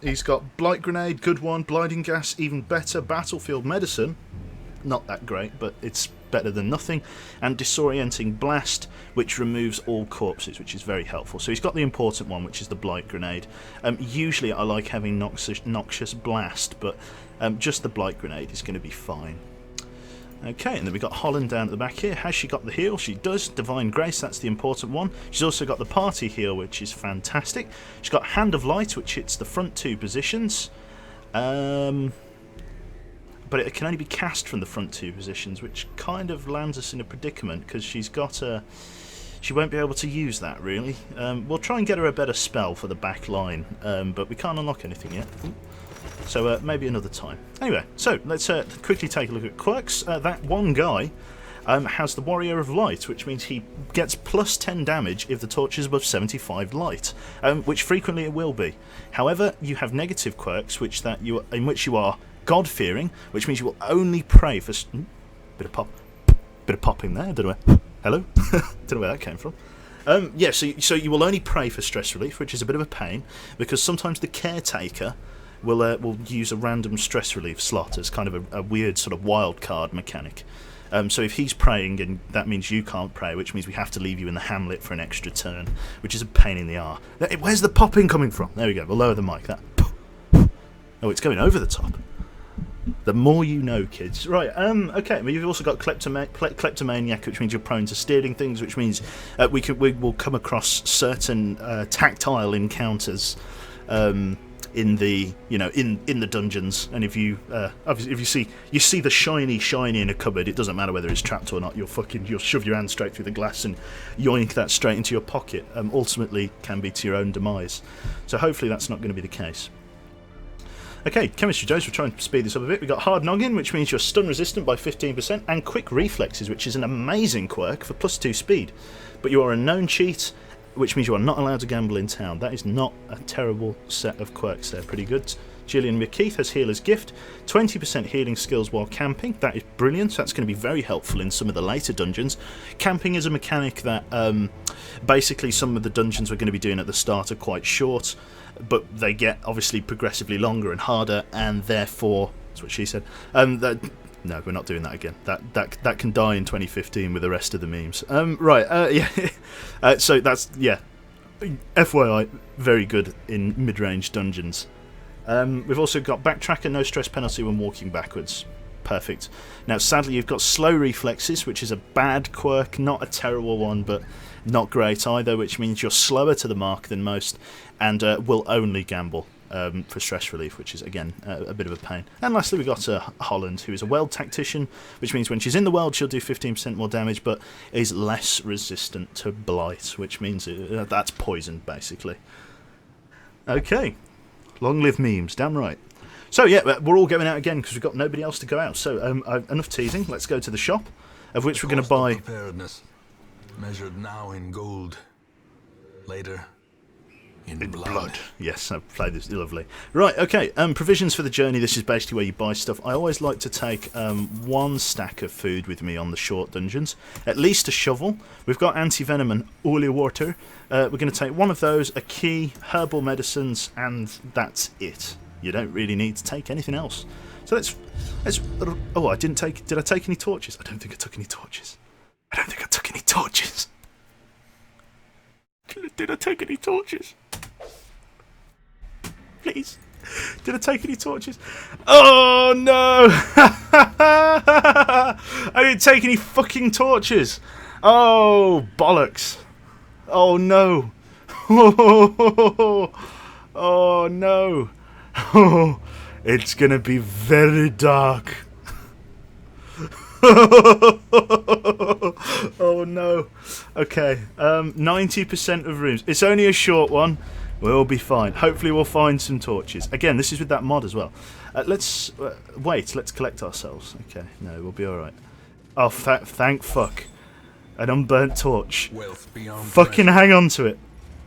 He's got Blight Grenade, good one. Blinding Gas, even better. Battlefield Medicine, not that great, but it's better than nothing. And Disorienting Blast, which removes all corpses, which is very helpful. So he's got the important one, which is the Blight Grenade. Usually I like having Noxious Blast, but just the Blight Grenade is going to be fine. Okay, and then we've got Holland down at the back here. Has she got the heal? She does. Divine Grace, that's the important one. She's also got the party heal, which is fantastic. She's got Hand of Light, which hits the front 2 positions. But it can only be cast from the front 2 positions, which kind of lands us in a predicament, because she won't be able to use that, really. We'll try and get her a better spell for the back line, but we can't unlock anything yet. So maybe another time. Anyway, so let's quickly take a look at quirks. That one guy has the Warrior of Light, which means he gets plus 10 damage if the torch is above 75 light, which frequently it will be. However, you have negative quirks, in which you are God-fearing, which means you will only pray for... bit of popping there. Don't know where... Hello? Don't know where that came from. So you will only pray for stress relief, which is a bit of a pain, because sometimes the caretaker will use a random stress relief slot as kind of a weird sort of wild card mechanic. So if he's praying, and that means you can't pray, which means we have to leave you in the hamlet for an extra turn, which is a pain in the arse. Where's the popping coming from? There we go. We'll lower the mic. Oh, it's going over the top. The more you know, kids. Right, okay, well, you've also got Kleptomaniac, which means you're prone to stealing things, which means we will come across certain tactile encounters in the dungeons, and if you see the shiny in a cupboard, it doesn't matter whether it's trapped or not, you'll shove your hand straight through the glass and yoink that straight into your pocket. Ultimately can be to your own demise. So hopefully that's not going to be the case. Okay, Chemistry Dose, we're trying to speed this up a bit. We've got Hard Noggin, which means you're stun resistant by 15%, and Quick Reflexes, which is an amazing quirk for +2 speed. But you are a known cheat, which means you are not allowed to gamble in town. That is not a terrible set of quirks there. Pretty good. Gillian McKeith has Healer's Gift. 20% healing skills while camping. That is brilliant. That's going to be very helpful in some of the later dungeons. Camping is a mechanic that basically some of the dungeons we're going to be doing at the start are quite short, but they get obviously progressively longer and harder, and therefore, that's what she said, no, we're not doing that again. That can die in 2015 with the rest of the memes. Yeah. So that's, yeah. FYI, very good in mid-range dungeons. We've also got Backtracker, no stress penalty when walking backwards. Perfect. Now, sadly, you've got Slow Reflexes, which is a bad quirk, not a terrible one, but not great either, which means you're slower to the mark than most, and will only gamble for stress relief, which is, again, a bit of a pain. And lastly, we've got Holland, who is a Weld Tactician, which means when she's in the Weld, she'll do 15% more damage, but is less resistant to Blight, which means that's poison, basically. Okay. Long live memes, damn right. So, yeah, we're all going out again because we've got nobody else to go out. So, enough teasing. Let's go to the shop, of which we're going to buy... Preparedness, measured now in gold, later... In blood. Yes, I've played this. Lovely. Right, okay. Provisions for the journey. This is basically where you buy stuff. I always like to take one stack of food with me on the short dungeons. At least a shovel. We've got anti-venom and holy water. We're going to take one of those, a key, herbal medicines, and that's it. You don't really need to take anything else. So let's... Oh, I didn't take... Did I take any torches? I don't think I took any torches. Did I take any torches? Please. Did I take any torches? Oh no! I didn't take any fucking torches. Oh bollocks! Oh no! Oh no! Oh, it's gonna be very dark. Oh no. Okay, 90% of rooms. It's only a short one. We'll be fine. Hopefully we'll find some torches. Again, this is with that mod as well. Let's wait, let's collect ourselves. Okay, no, we'll be alright. Oh, thank fuck. An unburnt torch. Wealth beyond fucking measure. Hang on to it.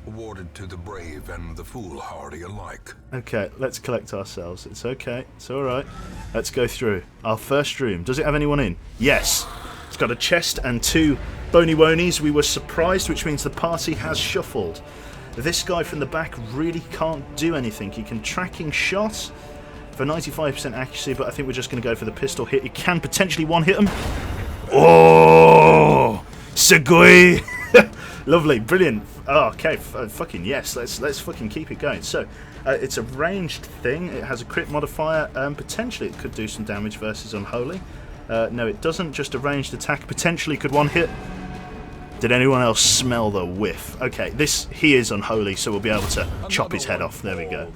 Awarded to the brave and the foolhardy alike. Okay, let's collect ourselves. It's okay. It's alright. Let's go through. Our first room. Does it have anyone in? Yes. It's got a chest and 2 bony wonies. We were surprised, which means the party has shuffled. This guy from the back really can't do anything. He can tracking shot for 95% accuracy, but I think we're just going to go for the pistol hit. He can potentially one-hit him. Oh! Sugoi! Lovely, brilliant. Oh, okay, fucking yes. Let's fucking keep it going. So, it's a ranged thing. It has a crit modifier. Potentially it could do some damage versus Unholy. No, it doesn't. Just a ranged attack. Potentially could one-hit. Did anyone else smell the whiff? Okay, he is Unholy, so we'll be able to chop his head off. There we go.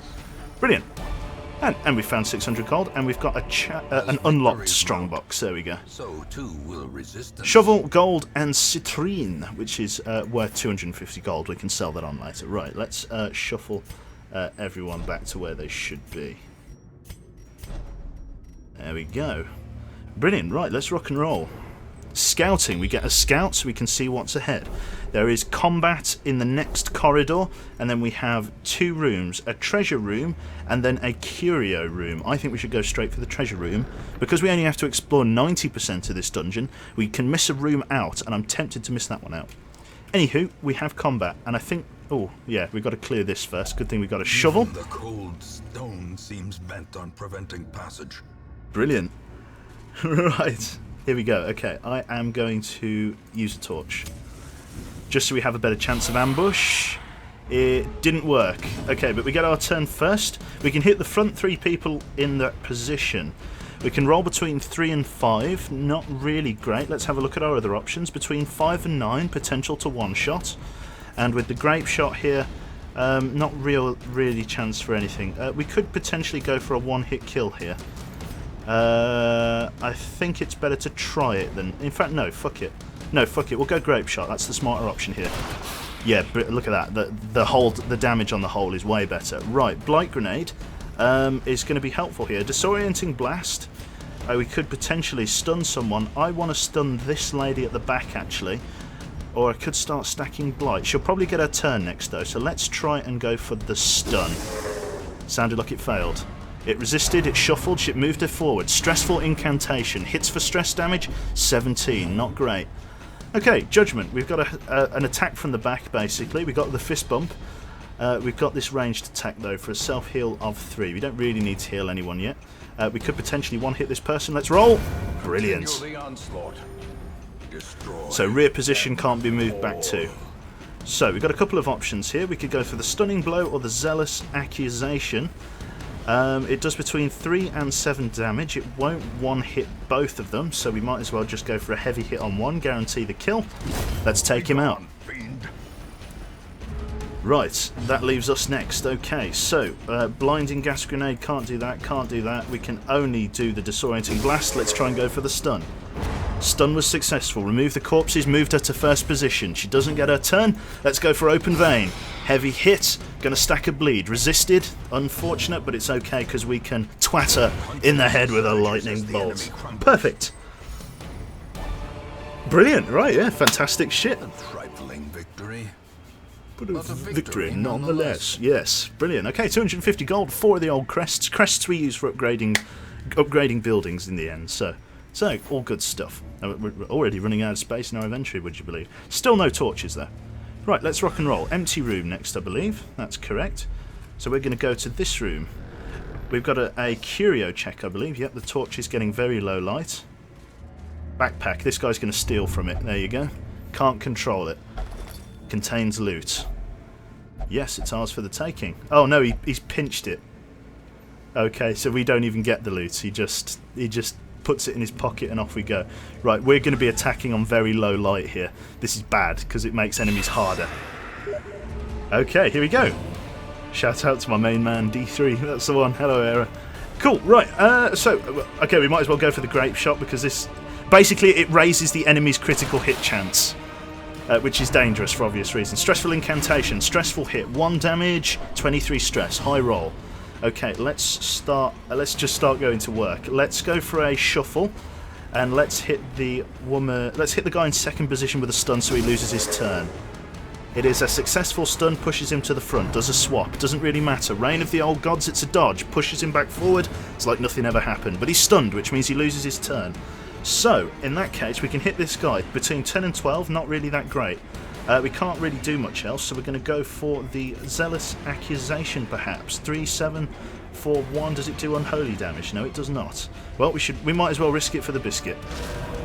Brilliant. And we found 600 gold, and we've got an unlocked strongbox. There we go. So too will resistance. Shovel, gold, and citrine, which is worth 250 gold. We can sell that on later. Right, let's shuffle everyone back to where they should be. There we go. Brilliant. Right, let's rock and roll. Scouting. We get a scout so we can see what's ahead. There is combat in the next corridor, and then we have 2 rooms, a treasure room and then a curio room. I think we should go straight for the treasure room. Because we only have to explore 90% of this dungeon, we can miss a room out, and I'm tempted to miss that one out. Anywho, we have combat, and I think... Oh, yeah, we've got to clear this first. Good thing we've got a shovel. The cold stone seems bent on preventing passage. Brilliant. Right. Here we go. Okay, I am going to use a torch. Just so we have a better chance of ambush. It didn't work. Okay, but we get our turn first. We can hit the front 3 people in that position. We can roll between 3 and 5. Not really great. Let's have a look at our other options. Between 5 and 9, potential to one-shot. And with the grape shot here, not really chance for anything. We could potentially go for a one-hit kill here. I think it's better to try it than... In fact, no, fuck it. No, fuck it. We'll go grape shot. That's the smarter option here. Yeah, but look at that. The damage on the hole is way better. Right, blight grenade is going to be helpful here. Disorienting blast. We could potentially stun someone. I want to stun this lady at the back, actually. Or I could start stacking blight. She'll probably get her turn next though, so let's try and go for the stun. Sounded like it failed. It resisted, it shuffled, it moved her forward. Stressful incantation. Hits for stress damage, 17. Not great. Okay, judgment. We've got an attack from the back, basically. We've got the fist bump. We've got this ranged attack, though, for a self-heal of 3. We don't really need to heal anyone yet. We could potentially one-hit this person. Let's roll! Brilliant. So rear position can't be moved back to. So we've got a couple of options here. We could go for the stunning blow or the zealous accusation. It does between 3 and 7 damage. It won't one-hit both of them, so we might as well just go for a heavy hit on one, guarantee the kill. Let's take him out. Right, that leaves us next. Okay, so blinding gas grenade, can't do that, can't do that. We can only do the disorienting blast. Let's try and go for the stun. Stun was successful. Remove the corpses, moved her to first position. She doesn't get her turn. Let's go for open vein. Heavy hit. Gonna stack a bleed. Resisted. Unfortunate, but it's okay because we can twat her in the head with a lightning bolt. Perfect. Brilliant. Right, yeah, fantastic shit. Trifling victory. But a victory nonetheless. Yes, brilliant. Okay, 250 gold for the old crests. Crests we use for upgrading buildings in the end. So all good stuff. We're already running out of space in our inventory, would you believe? Still no torches though. Right, let's rock and roll. Empty room next, I believe. That's correct. So we're going to go to this room. We've got a curio check, I believe. Yep, the torch is getting very low light. Backpack. This guy's going to steal from it. There you go. Can't control it. Contains loot. Yes, it's ours for the taking. Oh no, he's pinched it. Okay, so we don't even get the loot. He just puts it in his pocket and off we go. Right, we're going to be attacking on very low light here. This is bad because it makes enemies harder. Okay, here we go. Shout out to my main man D3. That's the one. Hello, Era. Cool. Right. Okay, we might as well go for the grape shot because this basically it raises the enemy's critical hit chance. Which is dangerous for obvious reasons. Stressful incantation, stressful hit, 1 damage, 23 stress, high roll. Okay, let's just start going to work. Let's go for a shuffle, and let's hit the woman. Let's hit the guy in second position with a stun, so he loses his turn. It is a successful stun, pushes him to the front. Does a swap, doesn't really matter. Reign of the Old Gods, it's a dodge, pushes him back forward. It's like nothing ever happened, but he's stunned, which means he loses his turn. So, in that case, we can hit this guy between 10 and 12, not really that great. We can't really do much else, so we're going to go for the Zealous Accusation, perhaps. 3, 7, 4, 1. Does it do unholy damage? No, it does not. Well, we might as well risk it for the biscuit.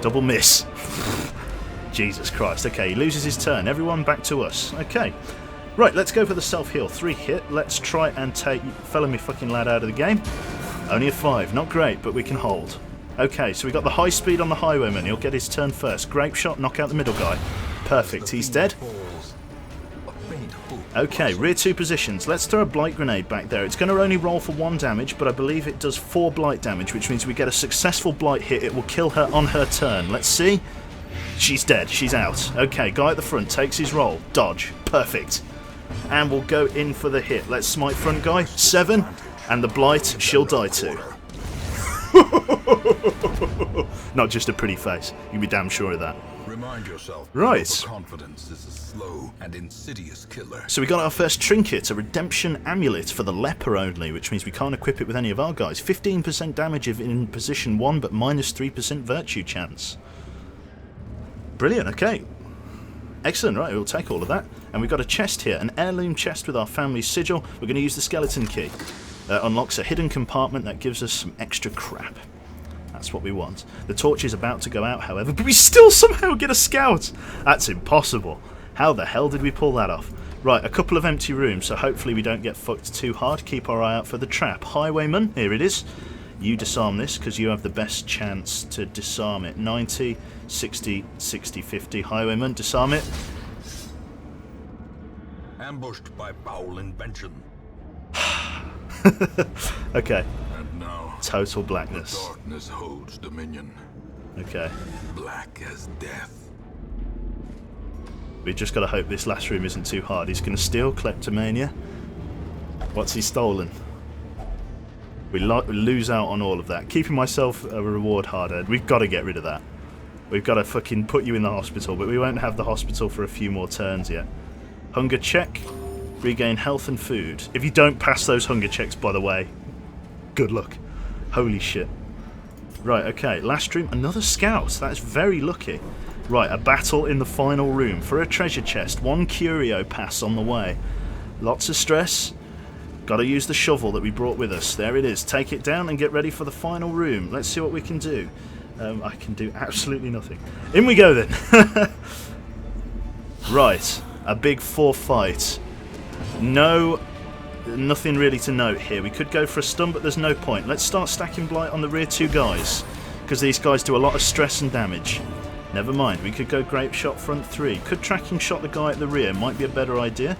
Double miss. Jesus Christ. Okay, he loses his turn. Everyone back to us. Okay. Right, let's go for the self-heal. 3 hit. Let's try and take fella me fucking lad out of the game. Only a 5. Not great, but we can hold. Okay, so we got the high speed on the highwayman. He'll get his turn first. Grape shot, knock out the middle guy. Perfect, he's dead. Okay, rear 2 positions. Let's throw a blight grenade back there. It's going to only roll for 1 damage, but I believe it does 4 blight damage, which means we get a successful blight hit. It will kill her on her turn. Let's see. She's dead. She's out. Okay, guy at the front takes his roll. Dodge. Perfect. And we'll go in for the hit. Let's smite front guy. 7. And the blight, she'll die too. Not just a pretty face. You can be damn sure of that. Remind yourself. Right. Confidence is a slow and insidious killer. So we got our first trinket, a redemption amulet for the leper only, which means we can't equip it with any of our guys. 15% damage if in position 1, but minus 3% virtue chance. Brilliant. Okay. Excellent. Right, we'll take all of that. And we've got a chest here, an heirloom chest with our family's sigil. We're going to use the skeleton key. Unlocks a hidden compartment that gives us some extra crap. That's what we want. The torch is about to go out, however, but we still somehow get a scout. That's impossible. How the hell did we pull that off? Right, a couple of empty rooms, so hopefully we don't get fucked too hard. Keep our eye out for the trap. Highwayman, here it is. You disarm this because you have the best chance to disarm it. 90, 60, 60, 50. Highwayman, disarm it. Ambushed by foul invention. Okay. And now, total blackness. The darkness holds dominion. Okay. Black as death. We've just got to hope this last room isn't too hard. He's going to steal kleptomania. What's he stolen? We lose out on all of that. Keeping myself a reward hard-earned. We've got to get rid of that. We've got to fucking put you in the hospital, but we won't have the hospital for a few more turns yet. Hunger check. Regain health and food. If you don't pass those hunger checks, by the way, good luck. Holy shit. Right, okay. Last room. Another scout. That's very lucky. Right, a battle in the final room. For a treasure chest. 1 curio pass on the way. Lots of stress. Got to use the shovel that we brought with us. There it is. Take it down and get ready for the final room. Let's see what we can do. I can do absolutely nothing. In we go then. Right, a big 4 fight. Nothing really to note here. We could go for a stun, but there's no point. Let's start stacking blight on the rear 2 guys, because these guys do a lot of stress and damage. Never mind, we could go grape shot front 3. Could tracking shot the guy at the rear, might be a better idea.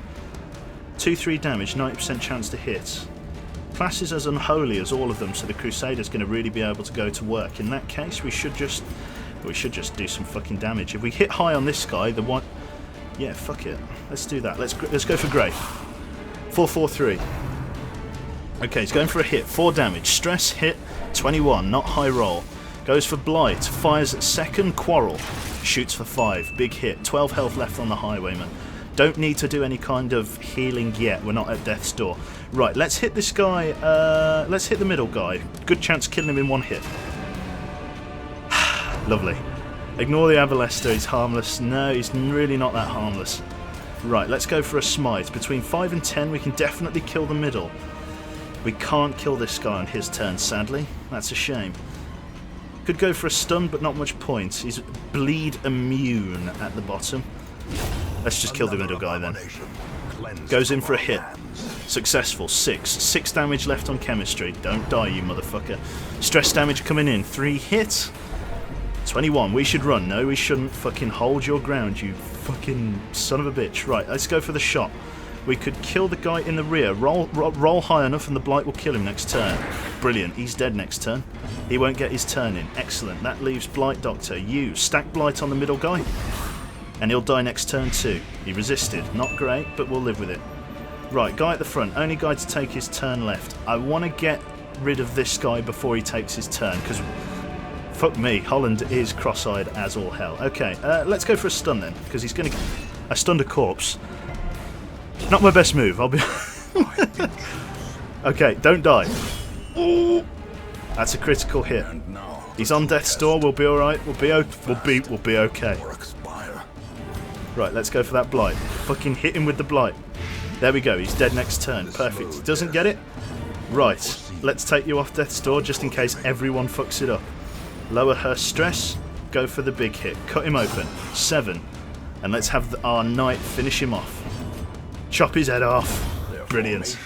2-3 damage, 90% chance to hit. Classes as unholy as all of them, so the Crusader's going to really be able to go to work. In that case, we should just do some fucking damage. If we hit high on this guy, the one, yeah, fuck it, let's do that. Let's go for Grey. 4-4-3. Okay, he's going for a hit. 4 damage. Stress hit. 21. Not high roll. Goes for Blight. Fires at second. Quarrel. Shoots for 5. Big hit. 12 health left on the Highwayman. Don't need to do any kind of healing yet. We're not at death's door. Right, let's hit this guy. Let's hit the middle guy. Good chance of killing him in 1 hit. Lovely. Ignore the Avalester. He's harmless. No, he's really not that harmless. Right, let's go for a smite. Between 5 and 10, we can definitely kill the middle. We can't kill this guy on his turn, sadly. That's a shame. Could go for a stun, but not much point. He's bleed immune at the bottom. Let's just kill the middle guy then. Goes in for a hit. Successful. 6. 6 damage left on chemistry. Don't die, you motherfucker. Stress damage coming in. 3 hits. 21. We should run. No, we shouldn't. Fucking hold your ground, you fucking son of a bitch. Right, let's go for the shot. We could kill the guy in the rear. Roll high enough and the blight will kill him next turn. Brilliant. He's dead next turn. He won't get his turn in. Excellent. That leaves Blight Doctor. You stack blight on the middle guy. And he'll die next turn too. He resisted. Not great, but we'll live with it. Right, guy at the front. Only guy to take his turn left. I want to get rid of this guy before he takes his turn, because fuck me, Holland is cross-eyed as all hell. Okay, let's go for a stun then, because he's going to... I stunned a corpse. Not my best move, I'll be... Okay, don't die. Ooh. That's a critical hit. He's on death's door, we'll be alright. We'll be okay. Right, let's go for that blight. Fucking hit him with the blight. There we go, he's dead next turn. Perfect. He doesn't get it? Right, let's take you off death's door just in case everyone fucks it up. Lower her stress, go for the big hit. Cut him open. 7. And let's have our knight finish him off. Chop his head off. Brilliant.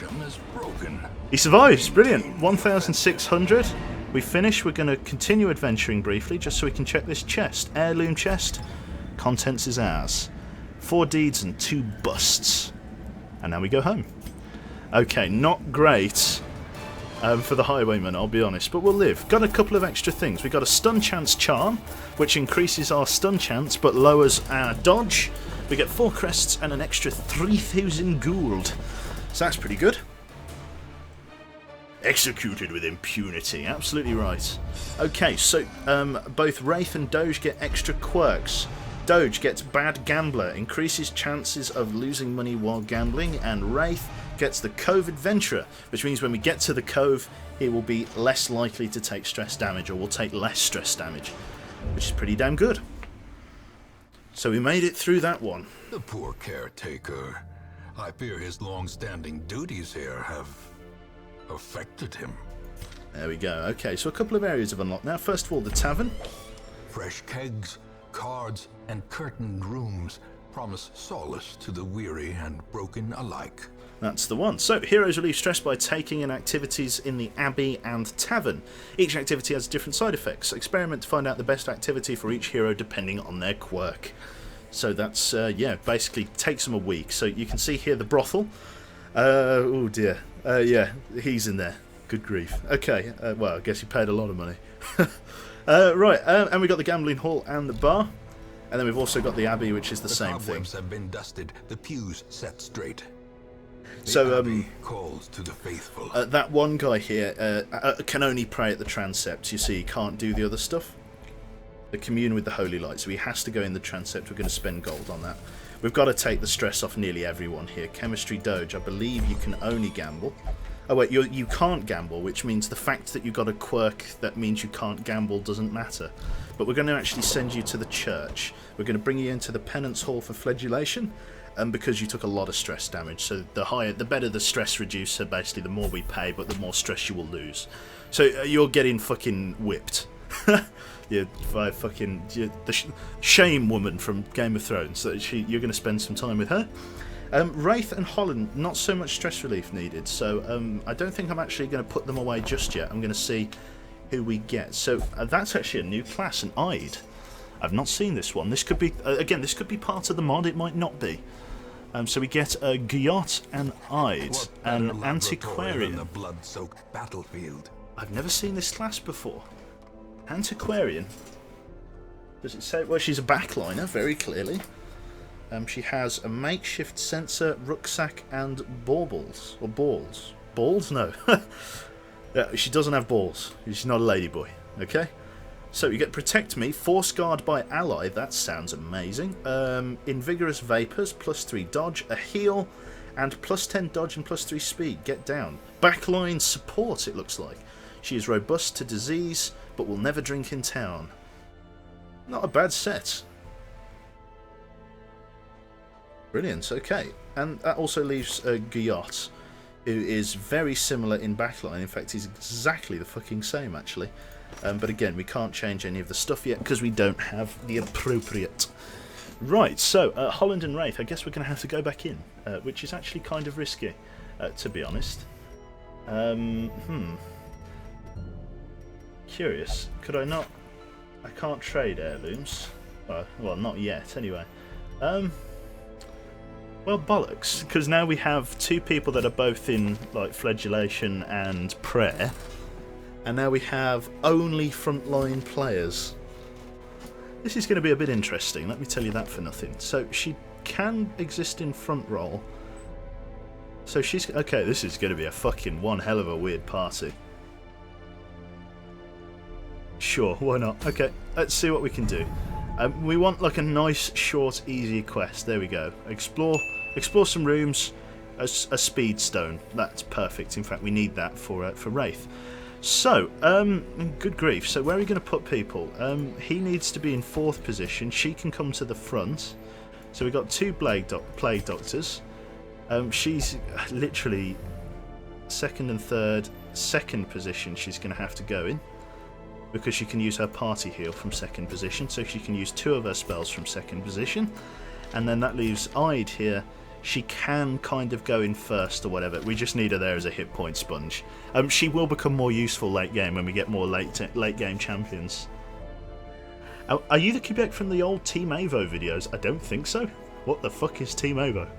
He survives. Brilliant. 1,600. We finish. We're going to continue adventuring briefly just so we can check this chest. Heirloom chest. Contents is ours. 4 deeds and 2 busts. And now we go home. Okay, not great for the Highwayman, I'll be honest, but we'll live. Got a couple of extra things. We got a stun chance charm, which increases our stun chance but lowers our dodge. We get 4 crests and an extra 3,000 gold. So that's pretty good. Executed with impunity. Absolutely right. Okay, so both Wraith and Doge get extra quirks. Doge gets Bad Gambler, increases chances of losing money while gambling, and Wraith gets the Cove Adventurer, which means when we get to the Cove, he will be less likely to take stress damage, or will take less stress damage, which is pretty damn good. So we made it through that one. The poor caretaker. I fear his long-standing duties here have affected him. There we go. Okay, so a couple of areas of unlock now. First of all, the tavern. Fresh kegs, cards, and curtained rooms promise solace to the weary and broken alike. That's the one. So, heroes relieve stress by taking in activities in the Abbey and Tavern. Each activity has different side effects. Experiment to find out the best activity for each hero depending on their quirk. So that's, yeah, basically takes them a week. So you can see here the brothel. Oh dear. Yeah, he's in there. Good grief. Okay, well, I guess he paid a lot of money. Right, and we've got the gambling hall and the bar. And then we've also got the Abbey, which is the same thing. The cobwebs have been dusted, the pews set straight. So, calls to the faithful. That one guy here can only pray at the transepts. You see, he can't do the other stuff. The commune with the holy light. So he has to go in the transept. We're going to spend gold on that. We've got to take the stress off nearly everyone here. Chemistry Doge, I believe you can only gamble. Oh wait, you can't gamble, which means the fact that you got a quirk that means you can't gamble doesn't matter. But we're going to actually send you to the church. We're going to bring you into the penance hall for flagellation, because you took a lot of stress damage. So the better the stress reducer, basically, the more we pay, but the more stress you will lose. So you're getting fucking whipped. The shame woman from Game of Thrones. So you're going to spend some time with her. Wraith and Holland, not so much stress relief needed. So I don't think I'm actually going to put them away just yet. I'm going to see who we get. So that's actually a new class, an Ide. I've not seen this one. This could be again. This could be part of the mod. It might not be. So we get a Guillot and Ide, an Antiquarian. The blood-soaked battlefield. I've never seen this class before. Antiquarian. Does it say? Well, she's a backliner, very clearly. She has a makeshift sensor, rucksack, and baubles. Or balls. Balls? No. She doesn't have balls. She's not a ladyboy. Okay? So you get Protect Me, Force Guard by Ally. That sounds amazing. Invigorous Vapors, +3 dodge, a heal, and +10 dodge and +3 speed. Get down. Backline support, it looks like. She is robust to disease, but will never drink in town. Not a bad set. Brilliant, okay. And that also leaves Guillot, who is very similar in backline. In fact, he's exactly the fucking same, actually. But again, we can't change any of the stuff yet because we don't have the appropriate. Right, so Holland and Wraith, I guess we're going to have to go back in, which is actually kind of risky, to be honest. Curious. Could I not? I can't trade heirlooms. Well, not yet, anyway. Well, bollocks, because now we have two people that are both in like flagellation and prayer, and now we have only frontline players. This is going to be a bit interesting, let me tell you that for nothing. So she can exist in front roll. So she's okay. This is going to be a fucking one hell of a weird party. Sure, why not? Okay, let's see what we can do. We want like a nice, short, easy quest. There we go. Explore some rooms. A speed stone. That's perfect. In fact, we need that for Wraith. So, good grief. So, where are we going to put people? He needs to be in 4th position. She can come to the front. So, we've got 2 plague doctors. She's literally 2nd and 3rd. 2nd position she's going to have to go in, because she can use her party heal from 2nd position, so she can use 2 of her spells from 2nd position. And then that leaves Ide here. She can kind of go in first or whatever. We just need her there as a hit point sponge. She will become more useful late game when we get more late game champions. Are you the Quebec from the old Team Avo videos? I don't think so. What the fuck is Team Avo?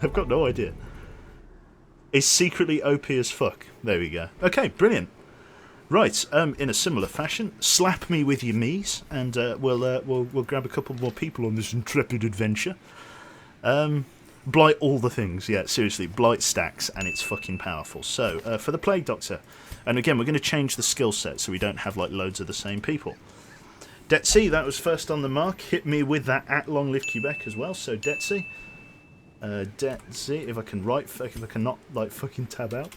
I've got no idea. It's secretly OP as fuck. There we go. Okay, brilliant. Right, in a similar fashion, slap me with your me's, and we'll grab a couple more people on this intrepid adventure. Blight all the things, yeah, seriously, Blight stacks, and it's fucking powerful. So, for the Plague Doctor, and again, we're going to change the skill set so we don't have like loads of the same people. Detsy, that was first on the mark. Hit me with that at Long Live Quebec as well. So Detsy, if I can if I can not like fucking tab out.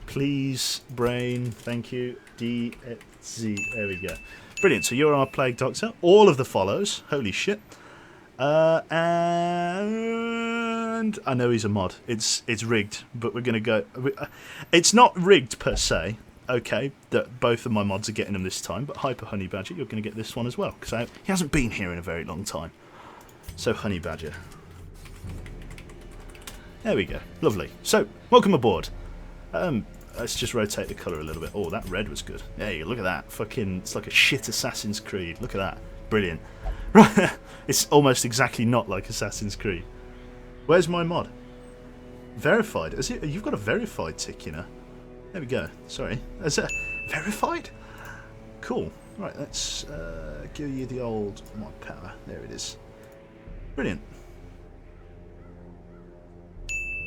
Please, brain, thank you. D-Z, there we go. Brilliant, so you're our Plague Doctor. All of the follows, holy shit. And I know he's a mod. It's rigged, but we're going to go... It's not rigged per se, okay, that both of my mods are getting them this time, but Hyper Honey Badger, you're going to get this one as well, because he hasn't been here in a very long time. So, Honey Badger. There we go, lovely. So, welcome aboard. Let's just rotate the colour a little bit. Oh, that red was good. Hey, look at that. Fucking, it's like a shit Assassin's Creed. Look at that. Brilliant. Right, it's almost exactly not like Assassin's Creed. Where's my mod? Verified. Is it? You've got a verified tick, you know. There we go. Sorry. Is it verified? Cool. Right, let's give you the old mod power. There it is. Brilliant.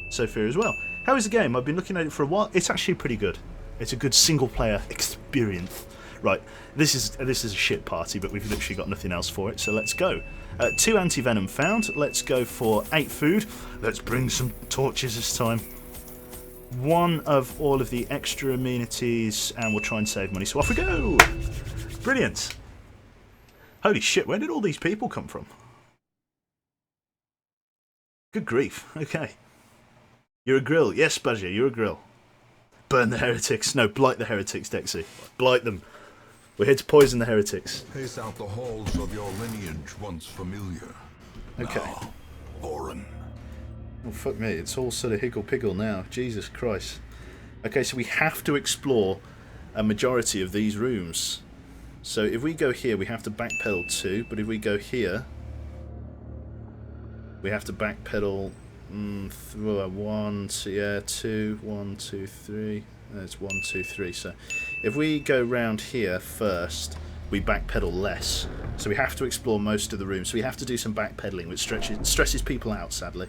Sophia as well. How is the game? I've been looking at it for a while. It's actually pretty good. It's a good single-player experience. Right, this is a shit party, but we've literally got nothing else for it, so let's go. 2 anti-venom found. Let's go for 8 food. Let's bring some torches this time. 1 of all of the extra amenities, and we'll try and save money. So off we go! Brilliant. Holy shit, where did all these people come from? Good grief. Okay. You're a grill. Yes, Badger, you're a grill. Burn the heretics. No, blight the heretics, Dexy. Blight them. We're here to poison the heretics. Pace out the halls of your lineage once familiar. Okay. Now, foreign. Oh, fuck me. It's all sort of higgle-piggle now. Jesus Christ. Okay, so we have to explore a majority of these rooms. So if we go here, we have to backpedal 2. But if we go here, we have to backpedal 1, 2, yeah, 2, 1, 2, 3. There's 1, 2, 3. So if we go round here first, we backpedal less. So we have to explore most of the rooms. So we have to do some backpedaling, which stresses people out, sadly.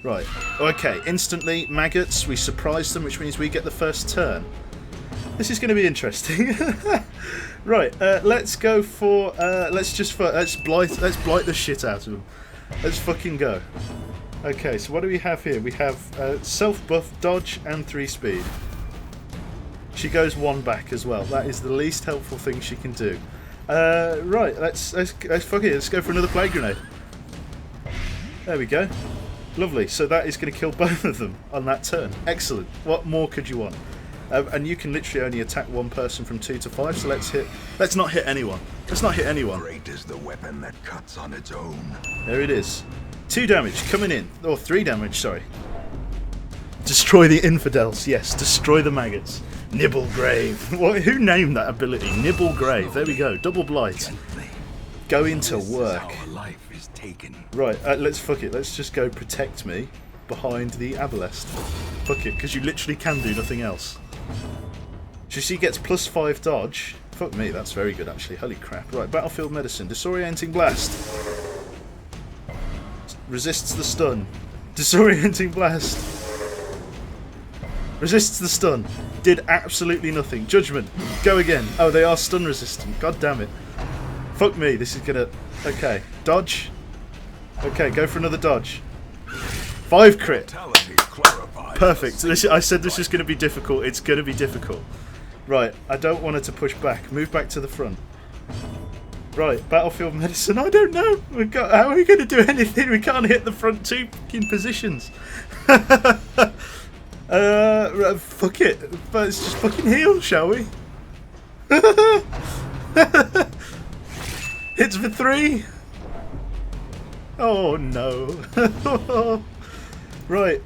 Right. Okay. Instantly, maggots. We surprise them, which means we get the first turn. This is going to be interesting. Right. Let's go for. Let's blight the shit out of them. Let's fucking go. Okay. So what do we have here? We have self buff, dodge, and 3 speed. She goes 1 back as well. That is the least helpful thing she can do. Right. Let's fuck it. Let's go for another plague grenade. There we go. Lovely, so that is going to kill both of them on that turn. Excellent. What more could you want? And you can literally only attack 1 person from 2 to 5, so let's not hit anyone. Let's not hit anyone. Great is the weapon that cuts on its own. There it is. 2 damage coming in. Or 3 damage, sorry. Destroy the infidels, yes. Destroy the maggots. Nibble grave. Who named that ability? Nibble grave. There we go. Double blight. Go into work. Right, let's fuck it. Let's just go protect me behind the Abolest. Fuck it, because you literally can do nothing else. So she gets +5 dodge. Fuck me, that's very good actually. Holy crap. Right, battlefield medicine. Disorienting blast. Resists the stun. Disorienting blast. Resists the stun. Did absolutely nothing. Judgment. Go again. Oh, they are stun resistant. God damn it. Fuck me, this is gonna... Okay, dodge. Okay, go for another dodge. 5 crit. Perfect. I said this is going to be difficult. It's going to be difficult. Right, I don't want her to push back. Move back to the front. Right, battlefield medicine. I don't know. How are we going to do anything? We can't hit the front 2 fucking positions. Fuck it. Let's just fucking heal, shall we? Hits for 3. Oh no. Right.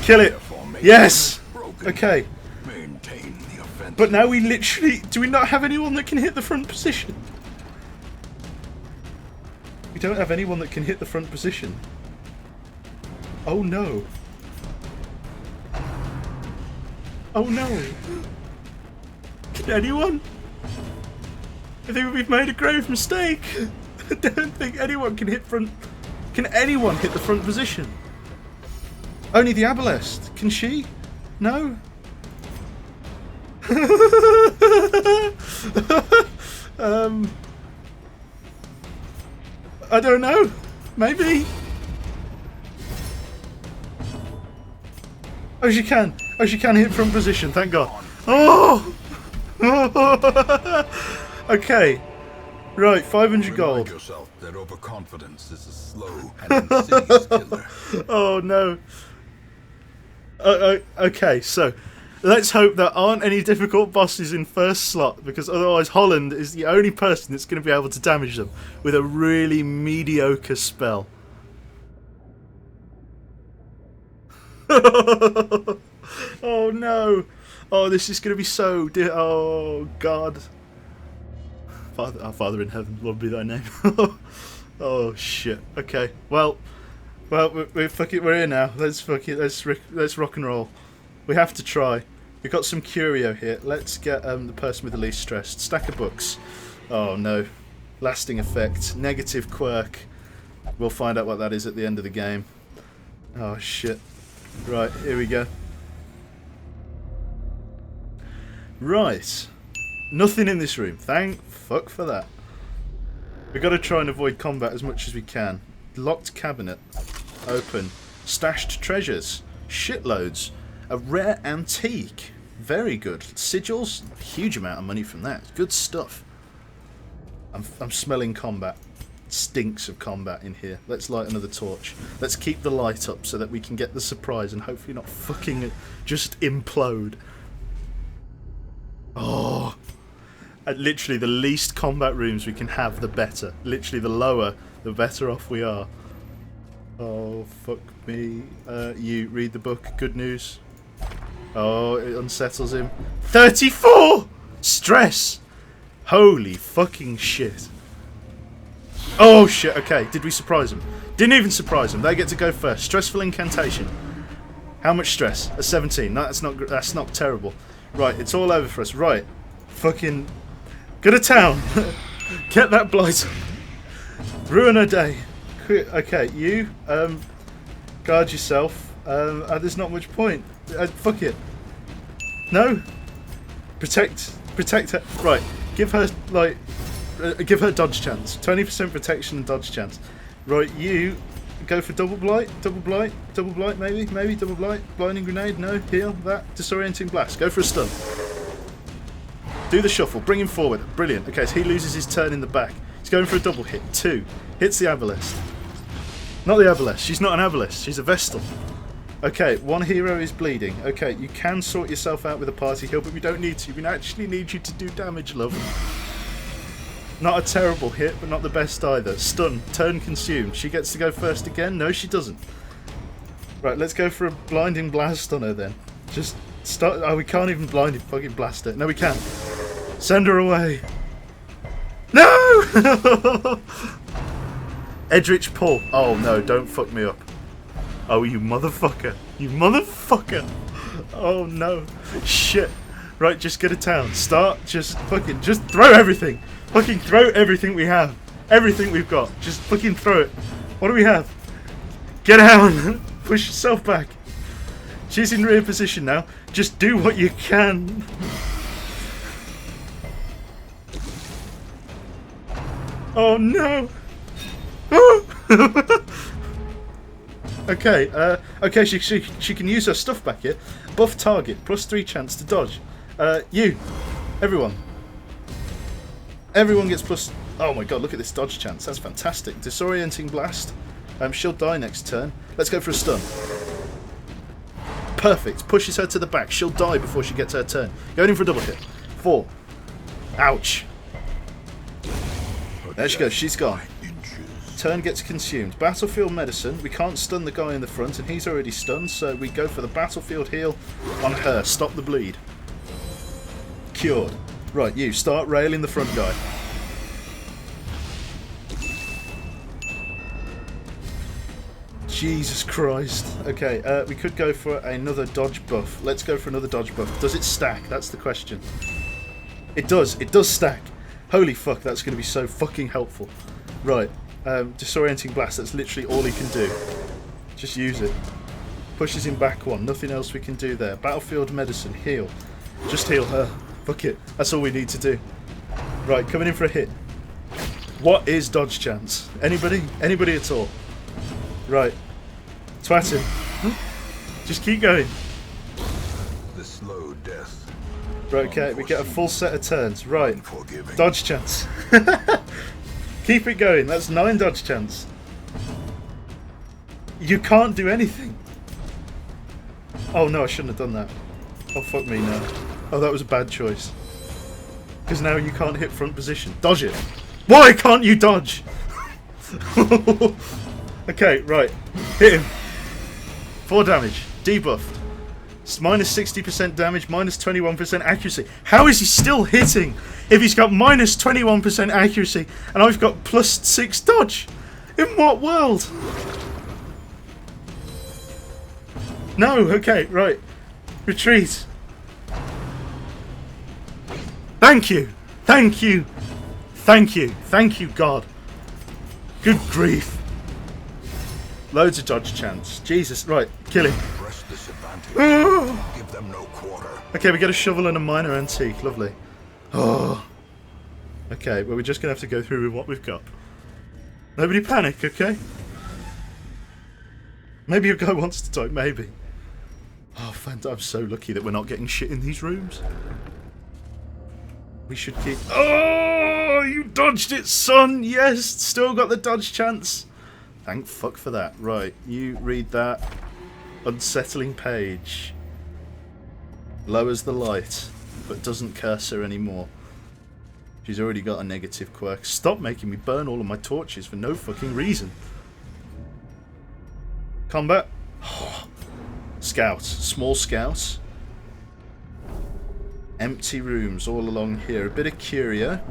Kill it. Yes. Okay. But now we literally... Do we not have anyone that can hit the front position? We don't have anyone that can hit the front position. Oh no. Oh no. Can anyone? I think we've made a grave mistake. I don't think anyone can hit front... Can anyone hit the front position? Only the Abolest. Can she? No? I don't know. Maybe. Oh, she can. Oh, she can hit front position. Thank God. Oh! Okay. Right, 500 gold. Yourself that overconfidence is a slow and insidious killer. Oh no. Okay, so let's hope there aren't any difficult bosses in first slot, because otherwise Holland is the only person that's going to be able to damage them with a really mediocre spell. Oh no. Oh, this is going to be so... Oh God. Father, our Father in heaven, Lord be thy name. Oh shit. Okay. Well, we're here now. Let's let's rock and roll. We have to try. We've got some curio here. Let's get the person with the least stress. Stack of books. Oh no. Lasting effect. Negative quirk. We'll find out what that is at the end of the game. Oh shit. Right, here we go. Right. Nothing in this room. Thank fuck for that. We've got to try and avoid combat as much as we can. Locked cabinet. Open. Stashed treasures. Shitloads. A rare antique. Very good. Sigils. Huge amount of money from that. Good stuff. I'm smelling combat. Stinks of combat in here. Let's light another torch. Let's keep the light up so that we can get the surprise and hopefully not fucking just implode. Oh. Literally, the least combat rooms we can have, the better. Literally, the lower, the better off we are. Oh, fuck me. You read the book. Good news. Oh, it unsettles him. 34! Stress! Holy fucking shit. Oh, shit. Okay, did we surprise them? Didn't even surprise them. They get to go first. Stressful incantation. How much stress? A 17. No, that's not terrible. Right, it's all over for us. Right. Fucking... Go to town. Get that blight. Ruin her day. Okay, you guard yourself. There's not much point. Fuck it. No. Protect her. Right. Give her give her dodge chance. 20% protection and dodge chance. Right. You go for double blight, maybe double blight. Blinding grenade. No. Heal that. Disorienting blast. Go for a stun. Do the shuffle. Bring him forward. Brilliant. Okay, so he loses his turn in the back. He's going for a double hit. 2. Hits the Avalest. Not the Avalest. She's not an Avalest. She's a Vestal. Okay, one hero is bleeding. Okay, you can sort yourself out with a party heal, but we don't need to. We actually need you to do damage, love. Not a terrible hit, but not the best either. Stun. Turn consumed. She gets to go first again? No, she doesn't. Right, let's go for a blinding blast on her then. Just start. Oh, we can't even blinding fucking blast her. No, we can. Send her away. No! Edrich pull. Oh no, don't fuck me up. Oh, you motherfucker. You motherfucker. Oh no. Shit. Right, just go to town. Start, just throw everything. Fucking throw everything we have. Everything we've got. Just fucking throw it. What do we have? Get down. Push yourself back. She's in rear position now. Just do what you can. Oh no! Okay, okay, she can use her stuff back here. Buff target, +3 chance to dodge. Everyone gets plus. Oh my god, look at this dodge chance. That's fantastic. Disorienting blast. She'll die next turn. Let's go for a stun. Perfect. Pushes her to the back. She'll die before she gets her turn. Going in for a double hit. 4. Ouch. There she goes, she's gone. Turn gets consumed. Battlefield medicine. We can't stun the guy in the front, and he's already stunned, so we go for the battlefield heal on her. Stop the bleed. Cured. Right, you, start railing the front guy. Jesus Christ. Okay, we could go for another dodge buff. Let's go for another dodge buff. Does it stack? That's the question. It does. It does stack. Holy fuck, that's going to be so fucking helpful. Right, disorienting blast, that's literally all he can do. Just use it. Pushes him back 1, nothing else we can do there. Battlefield medicine, heal. Just heal her. Fuck it, that's all we need to do. Right, coming in for a hit. What is dodge chance? Anybody? Anybody at all? Right, twat him. Just keep going. The slow death. Right, okay, we get a full set of turns. Right, dodge chance. Keep it going. That's 9 dodge chance. You can't do anything. Oh no, I shouldn't have done that. Oh fuck me, no. Oh, that was a bad choice. Because now you can't hit front position. Dodge it. Why can't you dodge? Okay, right. Hit him. 4 damage. Debuff. Minus 60% damage, minus 21% accuracy. How is he still hitting if he's got minus 21% accuracy and I've got +6 dodge? In what world? No, okay, right. Retreat. Thank you. Thank you. Thank you. Thank you, God. Good grief. Loads of dodge chance. Jesus, right, kill him. Give them no quarter. Okay, we get a shovel and a minor antique. Lovely. Oh. Okay, well, we're just going to have to go through with what we've got. Nobody panic, okay? Maybe a guy wants to type, maybe. Oh, I'm so lucky that we're not getting shit in these rooms. We should keep... Oh, you dodged it, son! Yes, still got the dodge chance. Thank fuck for that. Right, you read that. Unsettling page. Lowers the light, but doesn't curse her anymore. She's already got a negative quirk. Stop making me burn all of my torches for no fucking reason. Combat. Scouts. Small scouts. Empty rooms all along here. A bit of curio.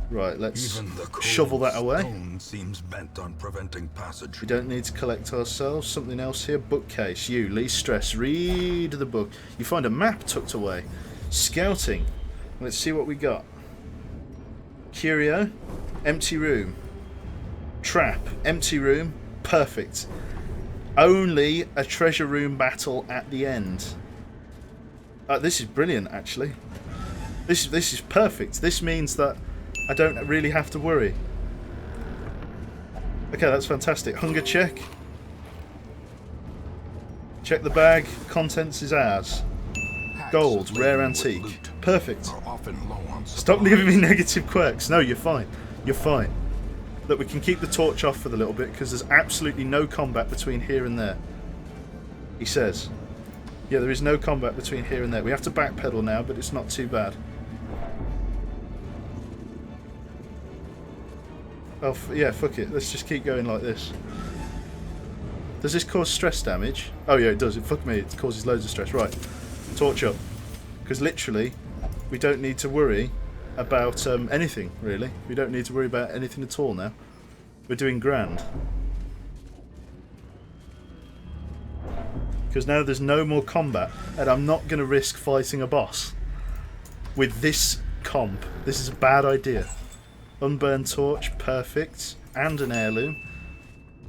Right, let's shovel that away. Seems bent on preventing passage. We don't need to collect ourselves. Something else here. Bookcase. You, least stress. Read the book. You find a map tucked away. Scouting. Let's see what we got. Curio. Empty room. Trap. Empty room. Perfect. Only a treasure room battle at the end. This is brilliant, actually. This is perfect. This means that I don't really have to worry. Okay, that's fantastic. Hunger check. Check the bag. Contents is ours. Gold, rare antique. Perfect. Stop giving me negative quirks. No, you're fine. You're fine. Look, we can keep the torch off for the little bit because there's absolutely no combat between here and there. He says. Yeah, there is no combat between here and there. We have to backpedal now, but it's not too bad. Oh, yeah, fuck it. Let's just keep going like this. Does this cause stress damage? Oh, yeah, it does. Fuck me. It causes loads of stress. Right. Torch up. Because literally, we don't need to worry about anything, really. We don't need to worry about anything at all now. We're doing grand. Because now there's no more combat, and I'm not going to risk fighting a boss with this comp. This is a bad idea. Unburned torch, perfect. And an heirloom.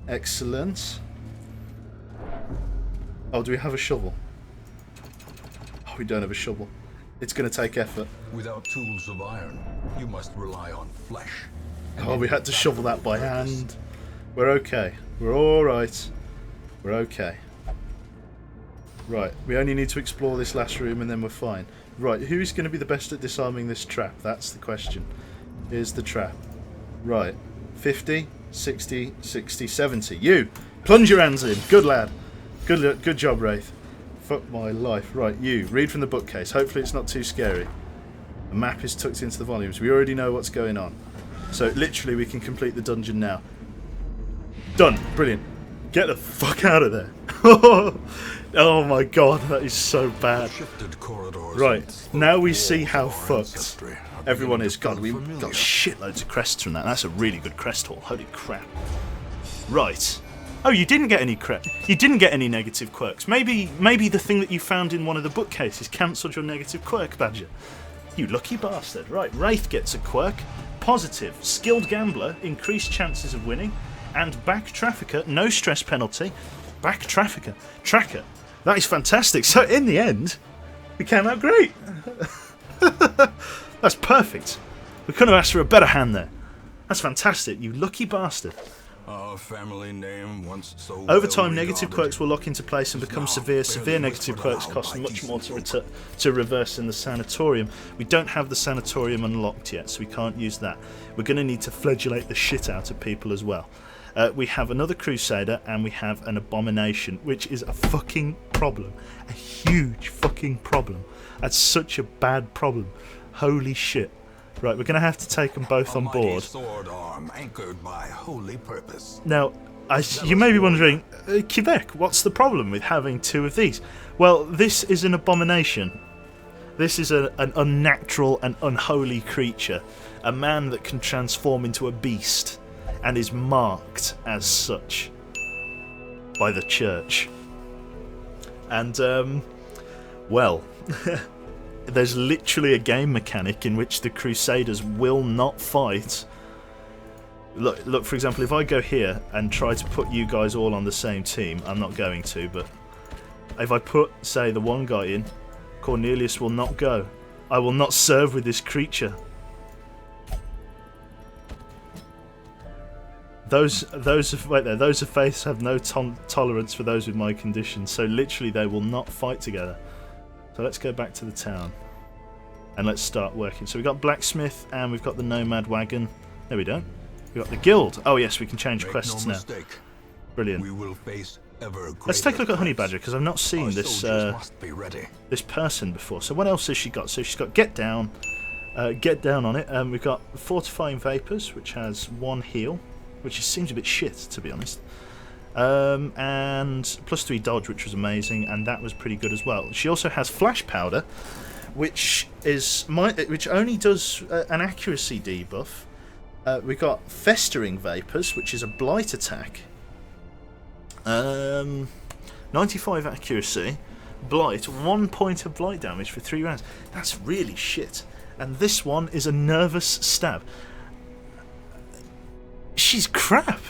Excellent. Oh, do we have a shovel? Oh, we don't have a shovel. It's going to take effort. Without tools of iron, you must rely on flesh. Oh, we had to shovel that by hand. We're okay. We're alright. We're okay. Right, we only need to explore this last room and then we're fine. Right, who's going to be the best at disarming this trap? That's the question. Here's the trap. Right, 50, 60, 60, 70. You! Plunge your hands in. Good lad. Good job, Wraith. Fuck my life. Right, you. Read from the bookcase. Hopefully it's not too scary. A map is tucked into the volumes. We already know what's going on. So literally we can complete the dungeon now. Done. Brilliant. Get the fuck out of there. Oh my god, that is so bad. Right, now we see how fucked everyone is. God, we've got shitloads of crests from that. That's a really good crest haul. Holy crap. Right. Oh, you didn't get any you didn't get any negative quirks. Maybe the thing that you found in one of the bookcases cancelled your negative quirk, Badger. You lucky bastard. Right, Wraith gets a quirk. Positive. Skilled Gambler, increased chances of winning. And Back Trafficker, no stress penalty. Back Trafficker. Tracker. That is fantastic. So in the end, we came out great. That's perfect. We couldn't have asked for a better hand there. That's fantastic, you lucky bastard. Our family name once so over time, negative quirks will lock into place and become severe. Severe negative quirks cost much more to reverse in the sanatorium. We don't have the sanatorium unlocked yet, so we can't use that. We're going to need to flagellate the shit out of people as well. We have another Crusader and we have an Abomination, which is a fucking problem. A huge fucking problem. That's such a bad problem. Holy shit. Right, we're going to have to take them both on board. Sword arm anchored by holy purpose. Now, you may be wondering, Quebec, what's the problem with having two of these? Well, this is an abomination. This is an unnatural and unholy creature. A man that can transform into a beast and is marked as such by the church. And, well... There's literally a game mechanic in which the Crusaders will not fight. Look, for example, if I go here and try to put you guys all on the same team, I'm not going to, but if I put, say, the one guy in, Cornelius will not go. I will not serve with this creature. Those of faith have no tolerance for those with my condition, so literally they will not fight together. So let's go back to the town. And let's start working. So we've got blacksmith and we've got the nomad wagon. No, we don't. We've got the guild. Oh yes, we can change quests now. Brilliant. We will face ever let's take a look at Honey Badger, because I've not seen this this person before. So what else has she got? So she's got get down on it. We've got fortifying vapors, which has 1 heal, which seems a bit shit, to be honest. And +3 dodge, which was amazing, and that was pretty good as well. She also has flash powder, which only does an accuracy debuff. We've got festering vapors, which is a blight attack. 95 accuracy, blight, 1 point of blight damage for 3 rounds. That's really shit. And this one is a nervous stab. She's crap.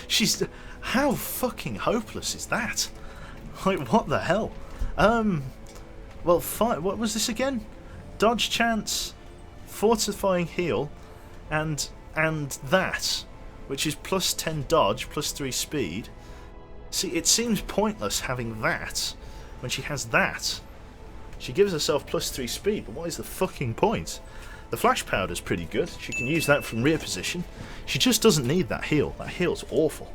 She's... How fucking hopeless is that? Like, what the hell? Well, what was this again? Dodge chance, fortifying heal, and that, which is +10 dodge, +3 speed. See, it seems pointless having that when she has that. She gives herself +3 speed, but what is the fucking point? The flash powder's pretty good. She can use that from rear position. She just doesn't need that heal. That heal's awful.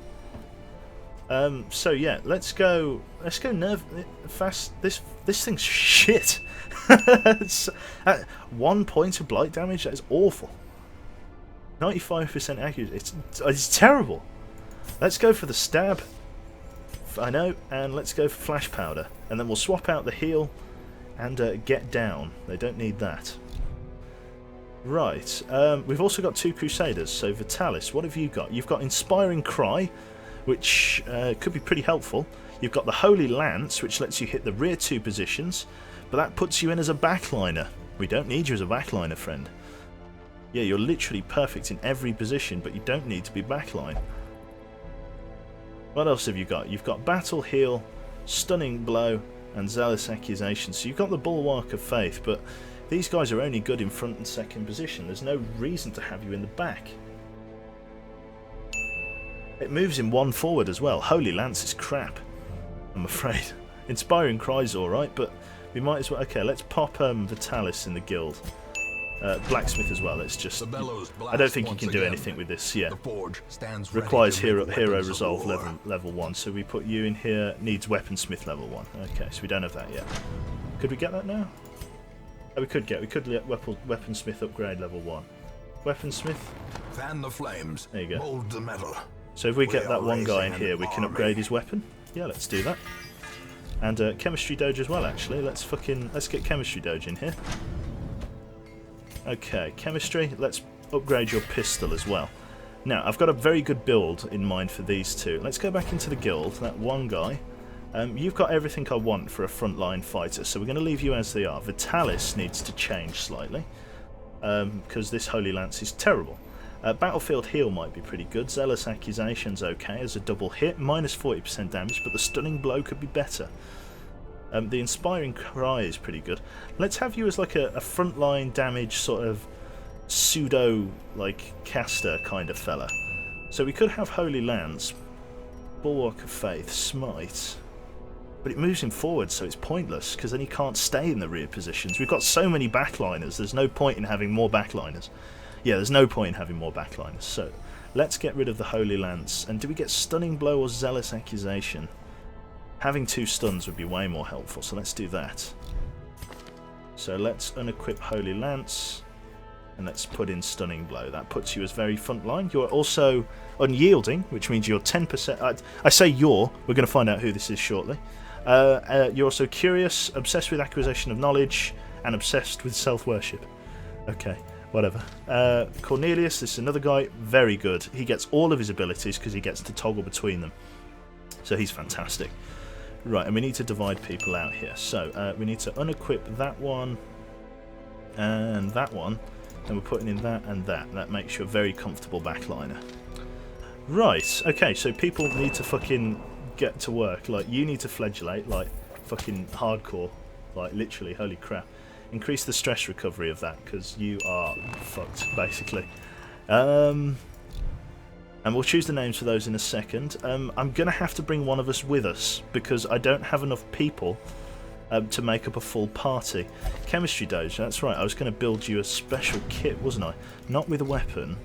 So yeah, let's go nerve fast. This thing's shit. It's, 1 point of blight damage. That is awful. 95% accuracy. It's terrible. Let's go for the stab. I know, and let's go for flash powder, and then we'll swap out the heal and get down. They don't need that. Right, we've also got 2 Crusaders, so Vitalis, what have you got? You've got Inspiring Cry, which could be pretty helpful. You've got the Holy Lance, which lets you hit the rear 2 positions, but that puts you in as a backliner. We don't need you as a backliner, friend. Yeah, you're literally perfect in every position, but you don't need to be backline. What else have you got? You've got Battle Heal, Stunning Blow, and Zealous Accusation. So you've got the Bulwark of Faith, but these guys are only good in front and second position. There's no reason to have you in the back. It moves in 1 forward as well. Holy Lance is crap, I'm afraid. Inspiring Cry's alright, but we might as well... Okay, let's pop Vitalis in the guild. Blacksmith as well. Let's just... I don't think you can do anything with this. Yeah. Requires hero resolve level 1. So we put you in here. Needs weaponsmith level 1. Okay, so we don't have that yet. Could we get that now? Oh, we could get weaponsmith upgrade level 1. Weaponsmith. Fan the flames. There you go. Mold the metal. So if we get that one guy in here, we can upgrade his weapon. Yeah, let's do that. And chemistry doge as well. Actually, let's get chemistry doge in here. Okay, chemistry, let's upgrade your pistol as well. Now, I've got a very good build in mind for these 2. Let's go back into the guild, that one guy. You've got everything I want for a frontline fighter, so we're going to leave you as they are. Vitalis needs to change slightly, because this Holy Lance is terrible. Battlefield Heal might be pretty good. Zealous Accusation's okay as a double hit, minus 40% damage, but the Stunning Blow could be better. The Inspiring Cry is pretty good. Let's have you as like a frontline damage sort of pseudo like caster kind of fella. So we could have Holy Lance, Bulwark of Faith, Smite, but it moves him forward, so it's pointless because then he can't stay in the rear positions. We've got so many backliners. There's no point in having more backliners. Yeah, there's no point in having more backliners. So let's get rid of the Holy Lance. And do we get Stunning Blow or Zealous Accusation? Having 2 stuns would be way more helpful, so let's do that. So let's unequip Holy Lance, and let's put in Stunning Blow. That puts you as very frontline. You're also unyielding, which means you're 10%... I say we're going to find out who this is shortly. You're also curious, obsessed with acquisition of knowledge, and obsessed with self-worship. Okay, whatever. Cornelius, this is another guy, very good. He gets all of his abilities because he gets to toggle between them. So he's fantastic. Right, and we need to divide people out here. So we need to unequip that one and that one, and we're putting in that and that. That makes you a very comfortable backliner. Right, okay, so people need to fucking get to work. Like, you need to flagellate, like, fucking hardcore. Like, literally, holy crap. Increase the stress recovery of that, because you are fucked, basically. And we'll choose the names for those in a second. I'm going to have to bring one of us with us, because I don't have enough people to make up a full party. Chemistry Doge, that's right, I was going to build you a special kit, wasn't I? Not with a weapon,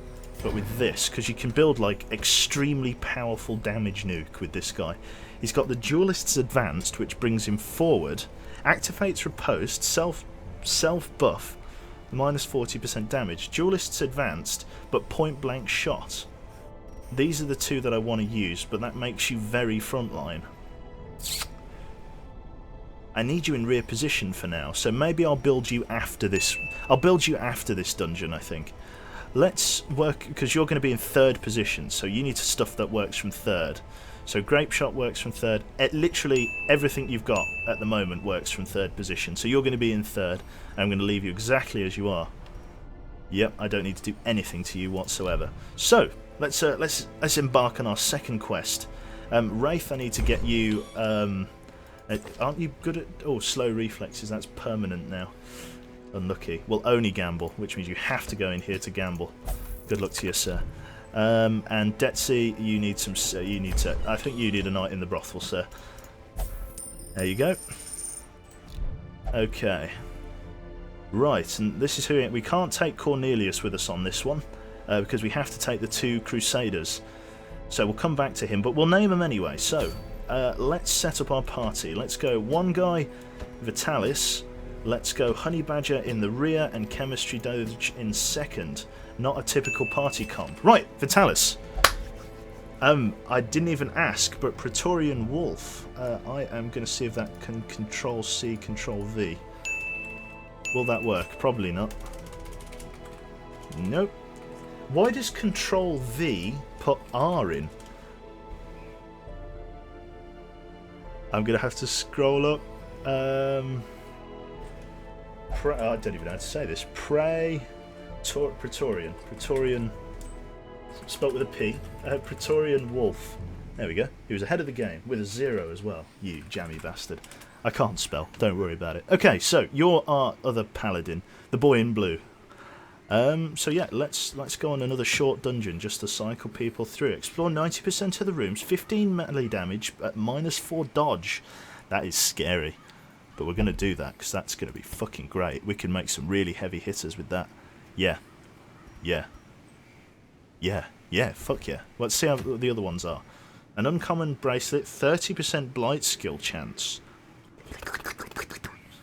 but with this, because you can build, like, extremely powerful damage nuke with this guy. He's got the Duelist's Advanced, which brings him forward, activates Riposte, self-buff, minus 40% damage. Duelist's Advanced, but point-blank shot. These are the two that I want to use, but that makes you very frontline. I need you in rear position for now, so maybe I'll build you after this. I'll build you after this dungeon, I think. Let's work, because you're going to be in third position, so you need stuff that works from third. So Grape Shot works from third. Literally everything you've got at the moment works from third position, so you're going to be in third, and I'm going to leave you exactly as you are. Yep, I don't need to do anything to you whatsoever. So let's embark on our second quest. Wraith, I need to get you. Aren't you good at slow reflexes? That's permanent now. Unlucky. Well, only gamble, which means you have to go in here to gamble. Good luck to you, sir. And Detsy, you need some. You need to. I think you need a night in the brothel, sir. There you go. Okay. Right, and this is who we can't take Cornelius with us on this one because we have to take the two Crusaders. So we'll come back to him, but we'll name them anyway. So let's set up our party. Let's go one guy, Vitalis. Let's go Honey Badger in the rear and Chemistry Doge in second. Not a typical party comp. Right, Vitalis. I didn't even ask, but Praetorian Wolf. I am going to see if that can Control C, Control V. Will that work? Probably not. Nope. Why does Control V put R in? I'm going to have to scroll up. I don't even know how to say this. Praetorian. Praetorian. Spelt with a P. Praetorian Wolf. There we go. He was ahead of the game with a 0 as well. You jammy bastard. I can't spell. Don't worry about it. Okay, so you're our other paladin, the boy in blue. So yeah, let's go on another short dungeon just to cycle people through. Explore 90% of the rooms, 15 melee damage at -4 dodge. That is scary, but we're going to do that because that's going to be fucking great. We can make some really heavy hitters with that. Yeah, yeah, yeah, yeah. Fuck yeah. Let's see how the other ones are. An uncommon bracelet, 30% blight skill chance.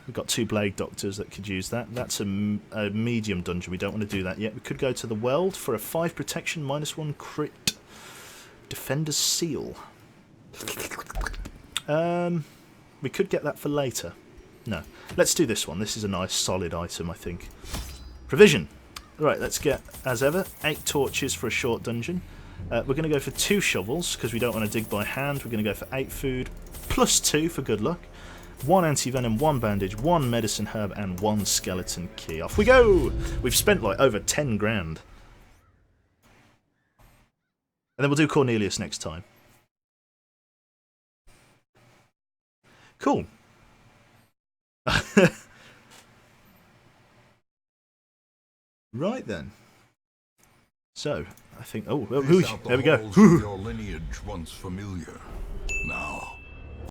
We've got 2 Blade Doctors that could use that. That's a medium dungeon. We don't want to do that yet. We could go to the Weld for a 5 protection, -1 crit. Defender's Seal. We could get that for later. No. Let's do this one. This is a nice solid item, I think. Provision. Right, let's get, as ever, 8 torches for a short dungeon. We're going to go for 2 shovels because we don't want to dig by hand. We're going to go for 8 food, +2 for good luck. 1 anti-venom, 1 bandage, 1 medicine herb, and 1 skeleton key. Off we go! We've spent like over 10 grand. And then we'll do Cornelius next time. Cool. Right then. So, I think... Oh, there we go. Your lineage once familiar. Now,